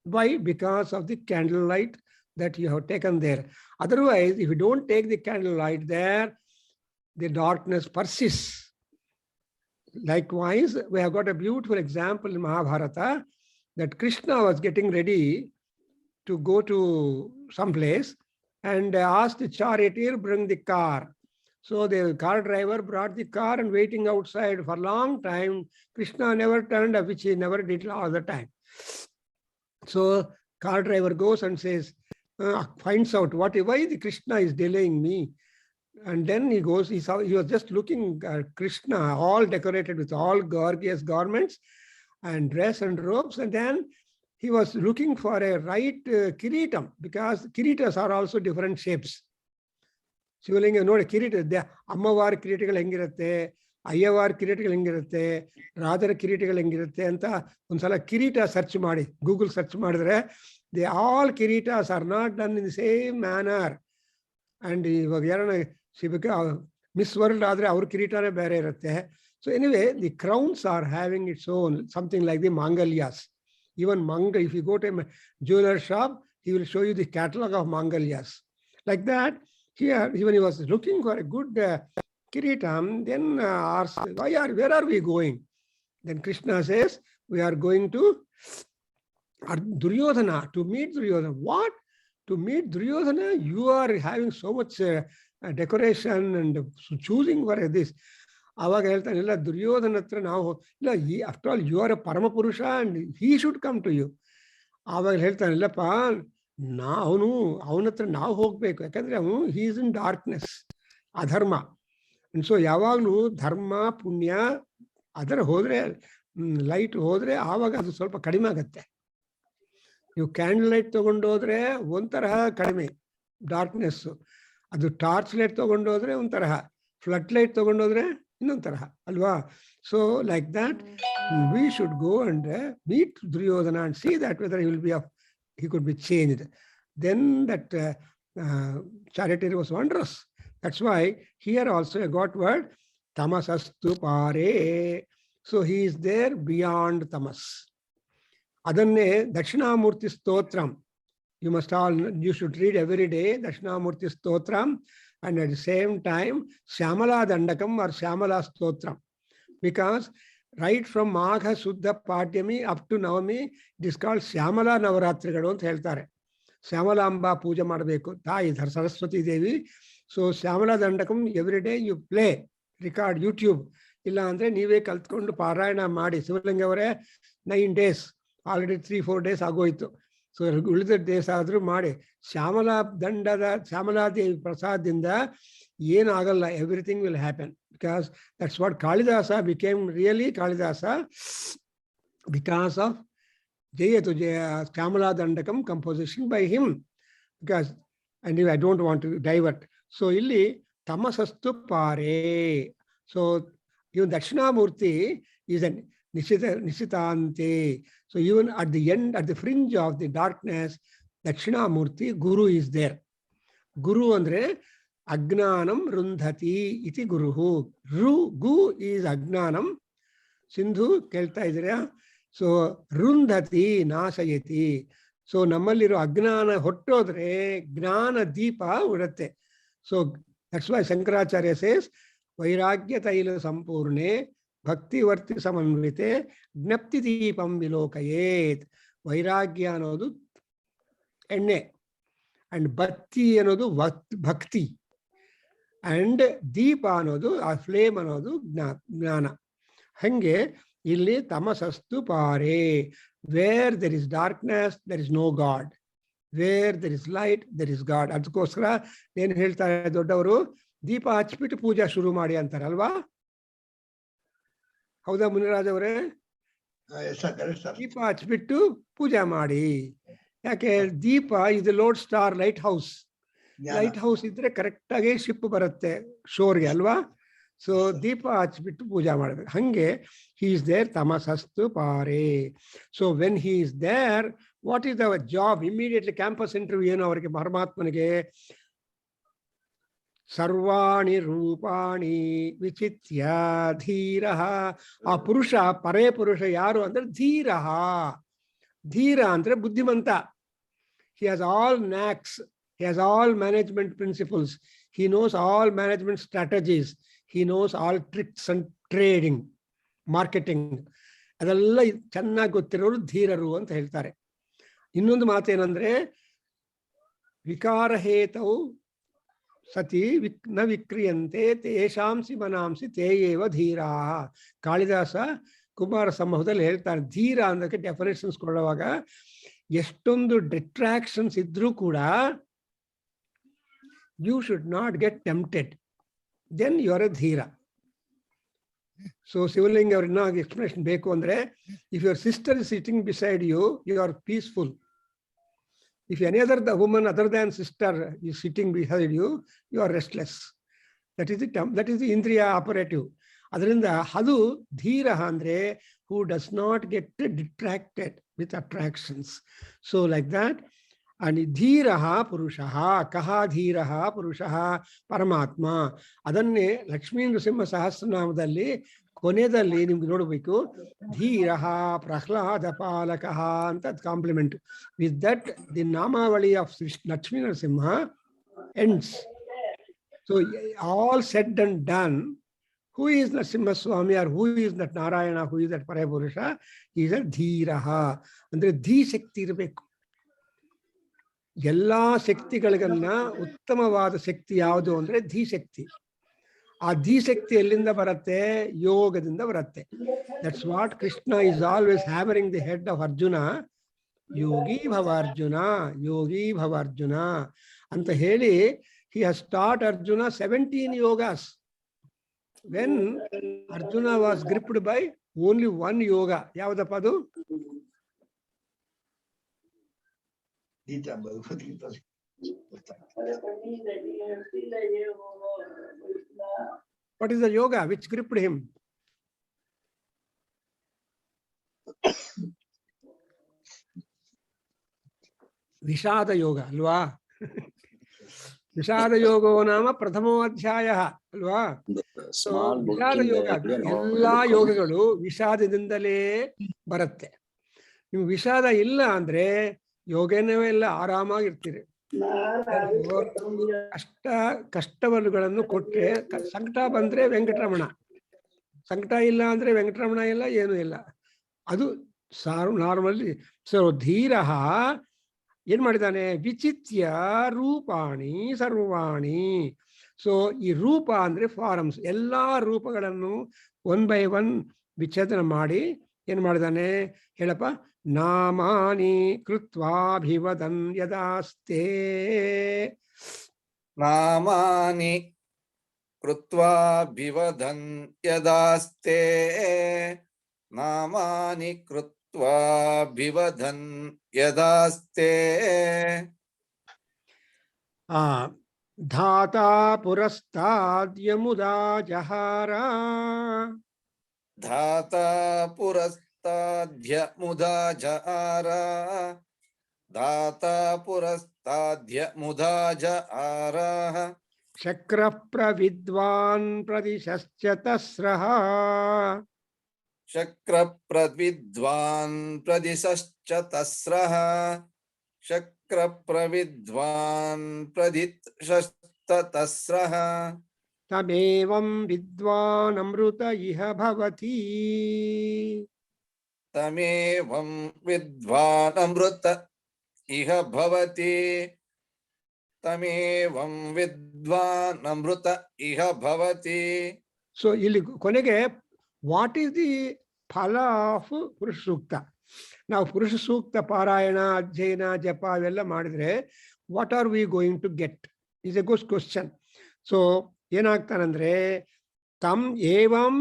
Why? Because of the candle light that you have taken there. Otherwise, if you don't take the candle light there, the darkness persists. Likewise, we have got a beautiful example in Mahabharata that Krishna was getting ready to go to some place and asked the charioteer, bring the car. So the car driver brought the car and waiting outside for a long time. Krishna never turned up, which he never did all the time. So car driver goes and says, finds out why the Krishna is delaying me. And then he goes, he was just looking at Krishna, all decorated with all gorgeous garments and dress and robes. And then he was looking for a right kiritam, because kiritas are also different shapes. ಶಿವಲಿಂಗ ನೋಡಿ, ಕಿರೀಟ, ಅಮ್ಮವಾರ ಕಿರೀಟಗಳು ಹೆಂಗಿರುತ್ತೆ, ಅಯ್ಯವಾರ ಕಿರೀಟಗಳು ಹೆಂಗಿರುತ್ತೆ, ರಾಜರ ಕಿರೀಟಗಳು ಹೆಂಗಿರುತ್ತೆ ಅಂತ ಒಂದ್ಸಲ ಕಿರೀಟ search ಮಾಡಿ, ಗೂಗಲ್ ಸರ್ಚ್ ಮಾಡಿದ್ರೆ, ದೇ ಆಲ್ ಕಿರೀಟಾಸ್ are not done in the same manner. And ಇವಾಗ ಯಾರನ್ನ ಮಿಸ್ ವರ್ಲ್ಡ್ ಆದ್ರೆ ಅವ್ರ ಕಿರೀಟನೇ ಬೇರೆ ಇರುತ್ತೆ. So anyway, the crowns are having its own something like the ಮಾಂಗಲ್ಯಾಸ್. Even if you go to a jeweler shop, he will show you the catalog of Mangalyas. Like that, here, even he was looking for a good kiritam, then asked, where are we going? Then Krishna says, we are going to Duryodhana, to meet Duryodhana. What? To meet Duryodhana? You are having so much decoration and choosing for this. ಆವಾಗ ಹೇಳ್ತಾನೆ, ಇಲ್ಲ, ದುರ್ಯೋಧನ ಹತ್ರ ನಾವು ಇಲ್ಲ, after all you are a ಪರಮ ಪುರುಷ and he should come to you. ಆವಾಗ ಹೇಳ್ತಾನೆ, ಇಲ್ಲಪ್ಪ, ಅವನ ಹತ್ರ ನಾವು ಹೋಗ್ಬೇಕು, ಯಾಕಂದ್ರೆ ಅವನು ಹೀ ಈಸ್ ಇನ್ ಡಾರ್ಕ್ನೆಸ್, ಅಧರ್ಮ. ಸೊ ಯಾವಾಗಲೂ ಧರ್ಮ ಪುಣ್ಯ ಅದರ ಹೋದ್ರೆ, ಲೈಟ್ ಹೋದ್ರೆ ಆವಾಗ ಅದು ಸ್ವಲ್ಪ ಕಡಿಮೆ ಆಗತ್ತೆ. ನೀವು ಕ್ಯಾಂಡಲ್ ಲೈಟ್ ತಗೊಂಡೋದ್ರೆ ಒಂಥರಹ ಕಡಿಮೆ ಡಾರ್ಕ್ನೆಸ್, ಅದು ಟಾರ್ಚ್ ಲೈಟ್ ತಗೊಂಡೋದ್ರೆ ಒಂಥರಹ, ಫ್ಲಡ್ ಲೈಟ್ ತಗೊಂಡೋದ್ರೆ ಇನ್ನೊಂದು ತರಹ ಅಲ್ವಾ? So like that we should go and meet Duryodhana and see that whether he could be changed. Then that charioteer was wondrous. That's why here also I got word tamasastu pare. So he is there beyond tamas. Adanne Dakshinamurti Stotram. You should read every day Dakshinamurti Stotram. And at the same time, Shyamala Dandakam or Shyamala Stotram. Because right from Magha Suddha Padyami up to Navami, it is called Shyamala Navaratrigalu ಅಂತ ಹೇಳ್ತಾರೆ. ಶ್ಯಾಮಲಾಂಬಾ ಪೂಜೆ ಮಾಡಬೇಕು, ತಾಯಿ Saraswati Devi. So Shyamala Dandakam every day you play, record YouTube, ಇಲ್ಲ ಅಂದರೆ ನೀವೇ ಕಲ್ತ್ಕೊಂಡು ಪಾರಾಯಣ ಮಾಡಿ. ಶಿವಲಿಂಗ ಅವರೇ 9 days, ಆಲ್ರೆಡಿ 3-4 days ಆಗೋಯ್ತು. ಸೊ ಉಳಿದ ಡೇಸ್ ಆದರೂ ಮಾಡಿ. ಶ್ಯಾಮಲಾದೇವಿ ಪ್ರಸಾದದಿಂದ ಏನಾಗಲ್ಲ, everything will happen. Because that's what Kalidasa became really Kalidasa, because of ಜಯತು ಜಯ Shyamala Dandakam composition by him. Because and I don't want to divert. So ಇಲ್ಲಿ ತಮಸಸ್ತು ಪಾರೇ. ಸೊ ಇವನ್ ದಕ್ಷಿಣಾಮೂರ್ತಿ ಈಸ್ ಅನ್ Nishitante. So even at the end, at the fringe of the darkness, Dakshinamurti, Guru is there. Guru andre Agnanam rundhati iti guruhu. Gu is Agnanam. Sindhu ಕೇಳ್ತಾ ಇದ್ದೀರಾ? So ರುಂಧತಿ ನಾಶಯತಿ. So ನಮ್ಮಲ್ಲಿರೋ ಅಜ್ಞಾನ ಹೊಟ್ಟೋದ್ರೆ ಜ್ಞಾನ ದೀಪ ಉಡುತ್ತೆ. So that's why Shankaracharya says ವೈರಾಗ್ಯ ತೈಲ ಸಂಪೂರ್ಣೆ ಭಕ್ತಿವರ್ತಿ ಸಮನ್ವಿತೆ ಜ್ಞಪ್ತಿ ದೀಪಂ ವಿಲೋಕಯೇತ್. ವೈರಾಗ್ಯ ಅನ್ನೋದು ಎಣ್ಣೆ ಅಂಡ್ ಭಕ್ತಿ ಅನ್ನೋದು ಭಕ್ತಿ ಅಂಡ್ ದೀಪ ಅನ್ನೋದು ಆ ಫ್ಲೇಮ್ ಅನ್ನೋದು ಜ್ಞಾನ. ಹಂಗೆ ಇಲ್ಲಿ ತಮಸಸ್ತು ಪಾರೆ. Where there is darkness there is no God, where there is light there is God. ಅದಕ್ಕೋಸ್ಕರ ಏನ್ ಹೇಳ್ತಾರೆ ದೊಡ್ಡವರು, ದೀಪ ಹಚ್ಬಿಟ್ಟು ಪೂಜಾ ಶುರು ಮಾಡಿ ಅಂತಾರಲ್ವಾ? ಹೌದಾ ಮುನಿರಾಜ್ ಅವರೇ? ದೀಪ ಹಚ್ಬಿಟ್ಟು ಪೂಜಾ ಮಾಡಿ. ಯಾಕೆ? ದೀಪ ಇದು lodestar lighthouse. Lighthouse ಇದ್ರೆ ಕರೆಕ್ಟ್ ಆಗಿ ಶಿಪ್ ಬರುತ್ತೆ ಶೋರ್ಗೆ ಅಲ್ವಾ? ಸೊ ದೀಪ ಹಚ್ಬಿಟ್ಟು ಪೂಜಾ ಮಾಡಬೇಕು. ಹಂಗೆ ಹಿ ಇಸ್ ದೇರ್ ತಮಸಸ್ತು ಪಾರೆ. So when he is there, what is our job? Immediately campus interview ಏನು ಅವರಿಗೆ ಪರಮಾತ್ಮನಿಗೆ? ಸರ್ವಾಣಿ ರೂಪಾಣಿ ವಿಚಿತ್ಯ ಧೀರ. ಆ ಪುರುಷ, ಪರೇ ಪುರುಷ ಯಾರು ಅಂದ್ರೆ ಧೀರ. ಧೀರ ಅಂದ್ರೆ ಬುದ್ಧಿಮಂತ. He has all knacks. He has all management principles. He knows all management strategies. He knows all tricks and trading, marketing. ಅದೆಲ್ಲ ಚೆನ್ನಾಗಿ ಗೊತ್ತಿರೋರು ಧೀರರು ಅಂತ ಹೇಳ್ತಾರೆ. ಇನ್ನೊಂದು ಮಾತೇನಂದ್ರೆ, ವಿಕಾರಹೇತವು ಸತಿ ನ ವಿಕ್ರಿಯಂತೆ ತೇಷಾಂಸಿ ಮನಾಂಸಿ ತೇಯೇವ ಧೀರಾ. ಕಾಳಿದಾಸ ಕುಮಾರ ಸಂಭವದಲ್ಲಿ ಹೇಳ್ತಾರೆ. ಧೀರ ಅನ್ನೋಕ್ಕೆ ಡೆಫಿನೇಷನ್ಸ್ ಕೊಡುವಾಗ ಎಷ್ಟೊಂದು ಡಿಟ್ರಾಕ್ಷನ್ಸ್ ಇದ್ರೂ ಕೂಡ you should not get tempted, then you are a ಧೀರ. ಸೊ ಶಿವಲಿಂಗ ಅವ್ರ ಇನ್ನಾಗಿ ಎಕ್ಸ್ಪ್ಲನೇಷನ್ ಬೇಕು ಅಂದ್ರೆ, if your sister is sitting beside you, you are peaceful. If any other the woman other than sister is sitting beside you, you are restless. That is the indriya operative. ಅದರಿಂದ ಅದು ಧೀರ ಅಂದ್ರೆ who does not get distracted with attractions. So like that. And ಧೀರ ಪುರುಷ. ಕಹ ಧೀರ ಪುರುಷ? ಪರಮಾತ್ಮ. ಅದನ್ನೇ ಲಕ್ಷ್ಮೀ ನೃಸಿಂಹ ಸಹಸ್ರನಾಮದಲ್ಲಿ ಕೊನೆಯಲ್ಲಿ ನಿಮ್ಗೆ ನೋಡಬೇಕು, ಧೀರ ಪ್ರಹ್ಲಾದ ಪಾಲಕ ಅಂತ ಕಾಂಪ್ಲಿಮೆಂಟ್. ವಿತ್ ದಟ್ ದಿ ನಾಮಾವಳಿ of Lakshmi Narasimha ends. So all said and done, who is Narasimha Swami or who is that Narayana, who is that Parapurusha? He is a ಧೀರ. ಅಂದ್ರೆ ಧೀ ಶಕ್ತಿ ಇರಬೇಕು. ಎಲ್ಲಾ ಶಕ್ತಿಗಳಿಗನ್ನ ಉತ್ತಮವಾದ ಶಕ್ತಿ ಯಾವುದು ಅಂದ್ರೆ ಧೀಶಕ್ತಿ. ಆ ಧೀಶಕ್ತಿ ಎಲ್ಲಿಂದ ಬರುತ್ತೆ? ಯೋಗದಿಂದ ಬರುತ್ತೆ. That's what Krishna is always hammering the head of Arjuna. Yogi ಭವ ಅರ್ಜುನ, ಯೋಗಿ ಭವ ಅರ್ಜುನ ಅಂತ ಹೇಳಿ he has taught Arjuna 17 yogas. When Arjuna was gripped by only one yoga, ಯಾವ್ದಪ್ಪ ಅದು? What is the yoga which gripped him? ವಿಷಾದ ಯೋಗ ಅಲ್ವಾ? ವಿಷಾದ ಯೋಗೋ ನಾಮ ಪ್ರಥಮೋ ಅಧ್ಯಾಯ ಅಲ್ವಾ? ವಿಷಾದ ಯೋಗ, ಎಲ್ಲಾ ಯೋಗಗಳು ವಿಷಾದದಿಂದಲೇ ಬರುತ್ತೆ. ನೀವು ವಿಷಾದ ಇಲ್ಲ ಅಂದ್ರೆ ಯೋಗನೇ ಎಲ್ಲ ಆರಾಮಾಗಿರ್ತೀರಿ. ಕಷ್ಟಗಳನ್ನು ಕೊಟ್ರೆ, ಸಂಕಟ ಬಂದ್ರೆ ವೆಂಕಟರಮಣ, ಸಂಕಟ ಇಲ್ಲ ಅಂದ್ರೆ ವೆಂಕಟರಮಣ ಇಲ್ಲ, ಏನೂ ಇಲ್ಲ. ಅದು ನಾರ್ಮಲಿ. ಸೊ ಧೀರ ಏನ್ ಮಾಡಿದಾನೆ? ವಿಚಿತ್ಯ ರೂಪಾಣಿ ಸರ್ವಾಣಿ. ಸೊ ಈ ರೂಪ ಅಂದ್ರೆ ಫಾರಮ್ಸ್, ಎಲ್ಲಾ ರೂಪಗಳನ್ನು ಒನ್ ಬೈ ಒನ್ ವಿಚ್ಛೇದನ ಮಾಡಿ ಏನ್ ಮಾಡಿದಾನೆ ಹೇಳಪ್ಪ? ನಾಮಾನಿ ಕೃತ್ವಾಭಿವದನ್ ಯದಾಸ್ತೆ. ನಾಮಾನಿ ಕೃತ್ವಾಭಿವದನ್ ಯದಾಸ್ತೆ. ನಾಮಾನಿ ಕೃತ್ವಾಭಿವದನ್ ಯದಾಸ್ತೆ. ಧಾತಾ ಪುರಸ್ತಾದ್ಯಮುದಾ ಜಹಾರ. ಧಾತಾ ಪುರಸ್ತಾದ್ಯ ಮುದಾ ಜಹಾರ. ಧಾತಾ ಪುರಸ್ತಾದ್ಯ ಮುದಾ ಜಹಾರ. Shakra pravidvan pradishascha tasraha. Shakra pravidvan pradisascha tasraha. Shakra pravidvan pradisascha tasraha. Tamevam vidvan amruta iha bhavati. Tamevam vidvan amruta iha bhavati. Tamevam vidvan amruta iha bhavati. So ಇಲ್ಲಿ ಕೊನೆಗೆ what is the ಫಲ of ಪುರುಷ ಸೂಕ್ತ? ನಾವು ಪುರುಷ ಸೂಕ್ತ ಪಾರಾಯಣ, ಅಧ್ಯಯನ, ಜಪ ಅವೆಲ್ಲ ಮಾಡಿದ್ರೆ what are we going to get is a good question. So ಏನಾಗ್ತಾನಂದ್ರೆ ತಮ್ ಏವಂ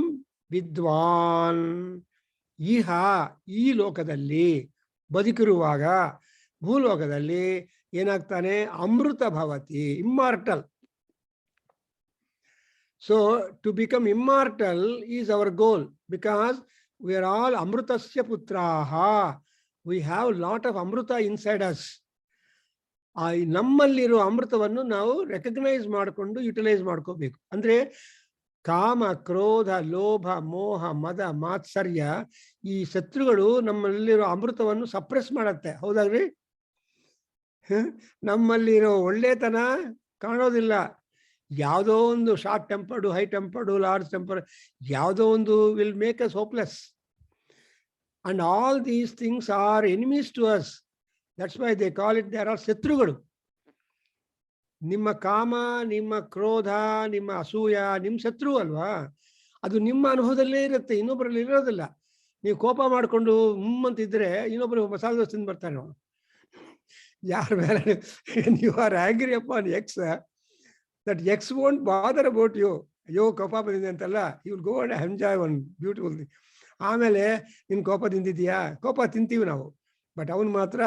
ವಿದ್ವಾನ್ ಇಹ, ಈ ಲೋಕದಲ್ಲಿ ಬದುಕಿರುವಾಗ ಭೂಲೋಕದಲ್ಲಿ ಏನಾಗ್ತಾನೆ? ಅಮೃತ ಭವತಿ, immortal. So to become immortal is our goal, because we are all amrutasya putraha. We have a lot of amruta inside us. ನಮ್ಮಲ್ಲಿರೋ ಅಮೃತವನ್ನು ನಾವು ರೆಕಗ್ನೈಸ್ ಮಾಡಿಕೊಂಡು ಯುಟಿಲೈಸ್ ಮಾಡ್ಕೋಬೇಕು. ಅಂದ್ರೆ ಕಾಮ, ಕ್ರೋಧ, ಲೋಭ, ಮೋಹ, ಮದ, ಮಾತ್ಸರ್ಯ ಈ ಶತ್ರುಗಳು ನಮ್ಮಲ್ಲಿರೋ ಅಮೃತವನ್ನು ಸಪ್ರೆಸ್ ಮಾಡತ್ತೆ. ಹೌದಾಗ್ರಿ? ನಮ್ಮಲ್ಲಿರೋ ಒಳ್ಳೆತನ ಕಾಣೋದಿಲ್ಲ. ಯಾವುದೋ ಒಂದು short tempered, high tempered, large temper, ಯಾವುದೋ ಒಂದು will make us hopeless. And all these things are enemies to us. That's why they call it there are ಶತ್ರುಗಳು. ನಿಮ್ಮ ಕಾಮ, ನಿಮ್ಮ ಕ್ರೋಧ, ನಿಮ್ಮ ಅಸೂಯ ನಿಮ್ಮ ಶತ್ರು ಅಲ್ವಾ? ಅದು ನಿಮ್ಮ ಅನುಭವದಲ್ಲೇ ಇರುತ್ತೆ, ಇನ್ನೊಬ್ಬರಲ್ಲಿ ಇರೋದಿಲ್ಲ. ನೀವು ಕೋಪ ಮಾಡಿಕೊಂಡು ಮುಮ್ಮಂತಿದ್ರೆ ಇನ್ನೊಬ್ಬರು ಮಸಾಲೆ ದೋಸೆ ತಿಂದು ಬರ್ತಾರೆ. ಯಾರ ಮೇಲೆ you are angry upon X, that X won't bother about you. ಅಯ್ಯೋ ಕೋಪ ಬಂದಿದೆ ಅಂತಲ್ಲ, you will go and enjoy one beautiful thing. ಆಮೇಲೆ ನಿನ್ನ ಕೋಪ ತಿಂದಿದ್ದೀಯಾ? ಕೋಪ ತಿಂತೀವಿ ನಾವು, ಬಟ್ ಅವನು ಮಾತ್ರ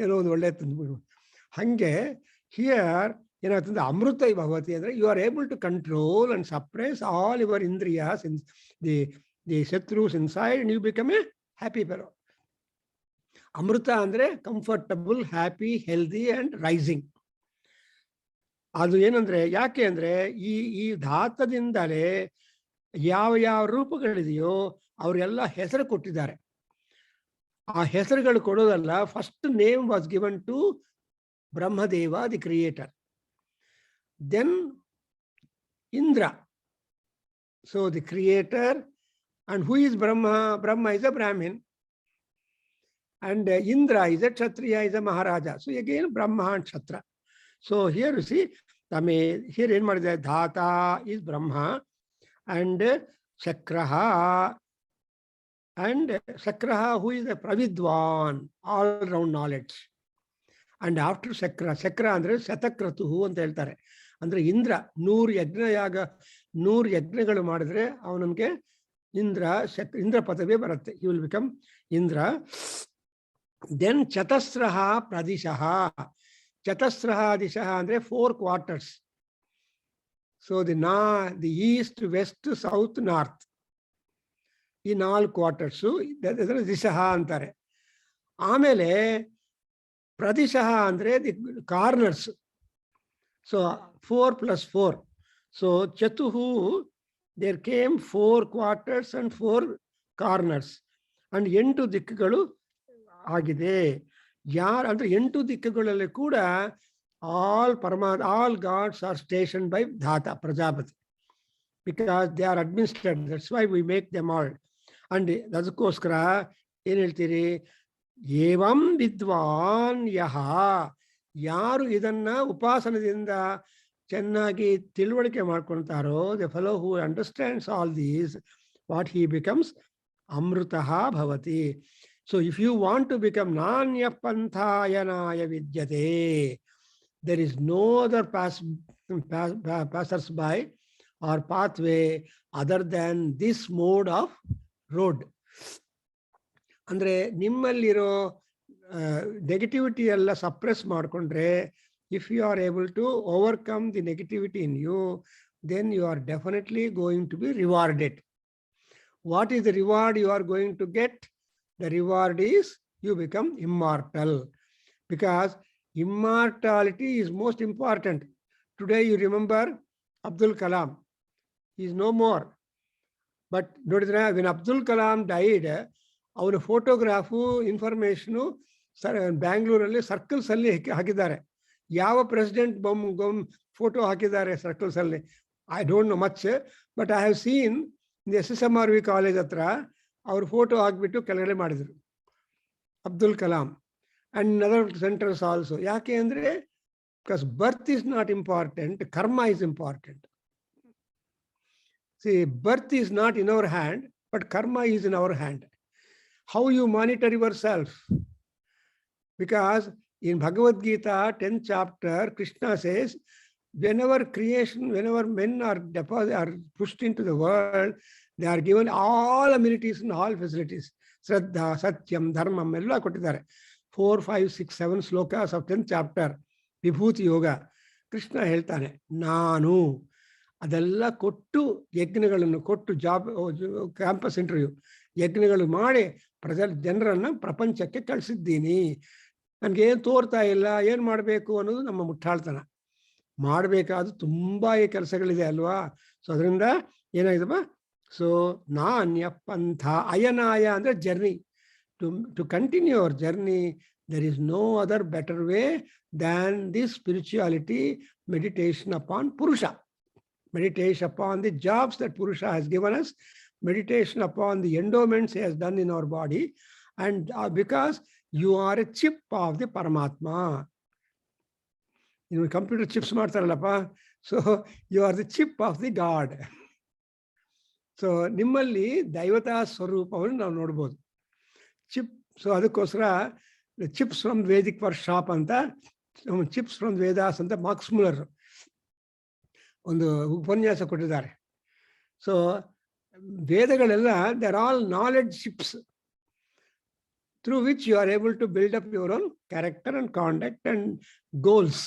ಏನೋ ಒಂದು ಒಳ್ಳೆ ತಿಂದ್ಬಿಡು. ಹಾಗೆ ಹಿಯರ್ ಏನಾಗ್ತದೆ? ಅಮೃತ ಭವತಿ ಅಂದರೆ you are able to control and suppress all your ಇಂದ್ರಿಯಾಸ್, ದಿ ಶತ್ರುಸ್ inside, and you become a happy fellow. ಅಮೃತ ಅಂದರೆ comfortable, happy, healthy and rising. ಅದು ಏನಂದ್ರೆ, ಯಾಕೆ ಅಂದ್ರೆ ಈ ಧಾತದಿಂದಲೇ ಯಾವ ಯಾವ ರೂಪಗಳಿದೆಯೋ ಅವರೆಲ್ಲ ಹೆಸರು ಕೊಟ್ಟಿದ್ದಾರೆ. ಆ ಹೆಸರುಗಳು ಕೊಡೋದಲ್ಲ, first name was given to Brahmadeva, the creator. Then Indra, so the creator. And who is Brahma? Brahma is a Brahmin, and Indra is a Kshatriya, is a maharaja. So again Brahma and ಕ್ಷತ್ರ. So here you see, here ಏನು ಮಾಡಿದೆ? ಧಾತಾ is Brahma and Chakraha, and Chakraha who is a Pravidwan, all round knowledge. And after Chakra, Chakra ಅಂದ್ರೆ ಶತಕ್ರತುಹು ಅಂತ ಹೇಳ್ತಾರೆ. ಅಂದ್ರೆ ಇಂದ್ರ 100 ಯಜ್ಞಗಳು ಮಾಡಿದ್ರೆ ಅವನಿಗೆ ಇಂದ್ರ ಪದವಿ ಬರುತ್ತೆ. he will become Indra. Then ಚತಸ್ರಃ ಪ್ರದಿಶಃ. ಚತಸ್ರಃ ದಿಶಃ ಅಂದ್ರೆ 4 quarters. So the east, west, south, north, ಈ 4 ಕ್ವಾರ್ಟರ್ಸು ದಿಶಃ ಅಂತಾರೆ. ಆಮೇಲೆ ಪ್ರದಿಶಃ ಅಂದ್ರೆ ದಿ ಕಾರ್ನರ್ಸ್. ಸೊ 4 + 4. ಸೊ ಚತುಹು, there came 4 quarters and 4 corners, and 8 ದಿಕ್ಕುಗಳು ಆಗಿದೆ. ಅಂದ್ರೆ 8 ದಿಕ್ಕುಗಳಲ್ಲಿ ಕೂಡ all gods are stationed by Dhata, Prajapati, because they are administered. That's why we make them all. And ಅದಕ್ಕೋಸ್ಕರ ಏನ್ ಹೇಳ್ತೀರಿ? ಏವಂ ವಿದ್ವಾನ್ ಯಹ, ಯಾರು ಇದನ್ನ ಉಪಾಸನದಿಂದ ಚೆನ್ನಾಗಿ ತಿಳುವಳಿಕೆ ಮಾಡ್ಕೊಳ್ತಾರೋ, the fellow who understands all these, what he becomes ಅಮೃತಃ ಭವತಿ. So if you want to become nanya panthayanaya vidyate, there is no other passers-by or pathway other than this mode of road. ಅಂದ್ರೆ ನಿಮ್ಮಲ್ಲಿರೋ negativity ಎಲ್ಲ suppress ಮಾಡಿಕೊಂಡ್ರೆ, if you are able to overcome the negativity in you, then you are definitely going to be rewarded. What is the reward you are going to get? The reward is you become immortal, because immortality is most important. Today you remember Abdul Kalam. He is no more. But when Abdul Kalam died, our photograph information Bengaluru circles hakidare. Yava president photo hakidare circles. I don't know much, but I have seen in the SSMRV college atra our photo hakbitu kelagade madidru. Abdul Kalam and other centers also. Yake andre? Because birth is not important, karma is important. See, birth is not in our hand, but karma is in our hand. How you monitor yourself? Because in Bhagavad Gita, 10th chapter, Krishna says, whenever men are pushed into the world, they are given all amenities and all facilities. Shraddha, Satyam, Dharmam, ella kottidare. 4, 5, 6, 7 slokas of 10th chapter, Vibhuti Yoga. Krishna ಹೇಳ್ತಾನೆ, ನಾನು ಅದೆಲ್ಲ ಕೊಟ್ಟು ಯಜ್ಞಗಳನ್ನು ಕೊಟ್ಟು job campus interview ಯಜ್ಞಗಳು ಮಾಡಿ ಜನರನ್ನ ಪ್ರಪಂಚಕ್ಕೆ ಕಳಿಸಿದ್ದೀನಿ. ನನಗೇನು ತೋರ್ತಾ ಇಲ್ಲ, ಏನು ಮಾಡಬೇಕು ಅನ್ನೋದು ನಮ್ಮ ಮುಟ್ಟಾಳ್ತನ. ಮಾಡಬೇಕಾದ ತುಂಬಾ ಕೆಲಸಗಳಿದೆ ಅಲ್ವಾ? ಸೊ ಅದರಿಂದ ಏನಾಗಿದಪ್ಪ, ಸೊ ನಾನ್ಯ ಪಂಥ ಅಯನಾಯ ಅಂದ್ರೆ journey. To continue our journey, there is no other better way than this spirituality, meditation upon Purusha. Meditation upon the jobs that Purusha has given us, meditation upon the endowments he has done in our body, and because you are a chip of the Paramatma. You know, computer chips ಮಾಡ್ತಾರಲ್ಲಪ್ಪ, so you are the chip of the God. So ನಿಮ್ಮಲ್ಲಿ ದೈವತಾ ಸ್ವರೂಪವನ್ನು ನಾವು ನೋಡ್ಬೋದು. Chip, so ಅದಕ್ಕೋಸ್ಕರ chips from Vedic workshop ಅಂತ, chips from Vedas ಅಂತ Max Muller ಒಂದು ಉಪನ್ಯಾಸ ಕೊಟ್ಟಿದ್ದಾರೆ. ಸೊ ವೇದಗಳೆಲ್ಲ they are all knowledge ships through which you are able to build up your own character and conduct and goals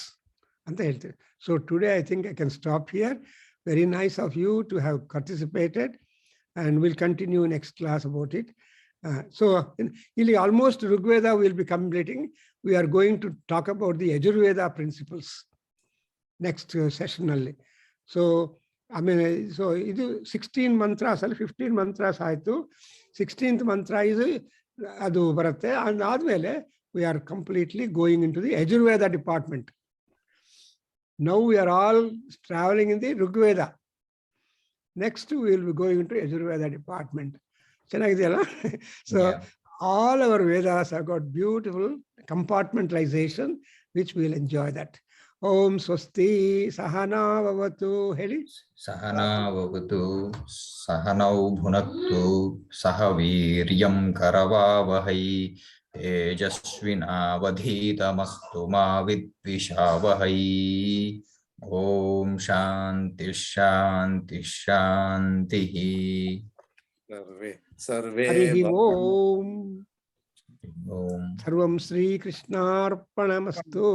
ಅಂತ ಹೇಳ್ತೀವಿ. So today I think I can stop here. Very nice of you to have participated, and we'll continue next class about it. So almost Rigveda will be completing. We are going to talk about the Yajurveda principles next session. So I mean, so it is 16 mantras, 15 mantras ಆಯ್ತು. 16th mantra is ಅದು ಬರುತ್ತೆ. ಅದಾದ್ಮೇಲೆ we are completely going into the Yajurveda department. Now we are all traveling in the Rigveda. Next we will be going into Yajurveda department. So yeah. All our Vedas have got beautiful compartmentalization, which we will enjoy that. Om Swasti Sahana Vavatu Heli. Sahana Vavatu Sahanau Bhunaktu Sahaviryam Karavavahai Tejasvina Vadhitamastu Ma Vidvishavahai. Om Shanti Shanti Shanti. Sarve Harihi Om. Sarvam Sri Krishnarpanamastu.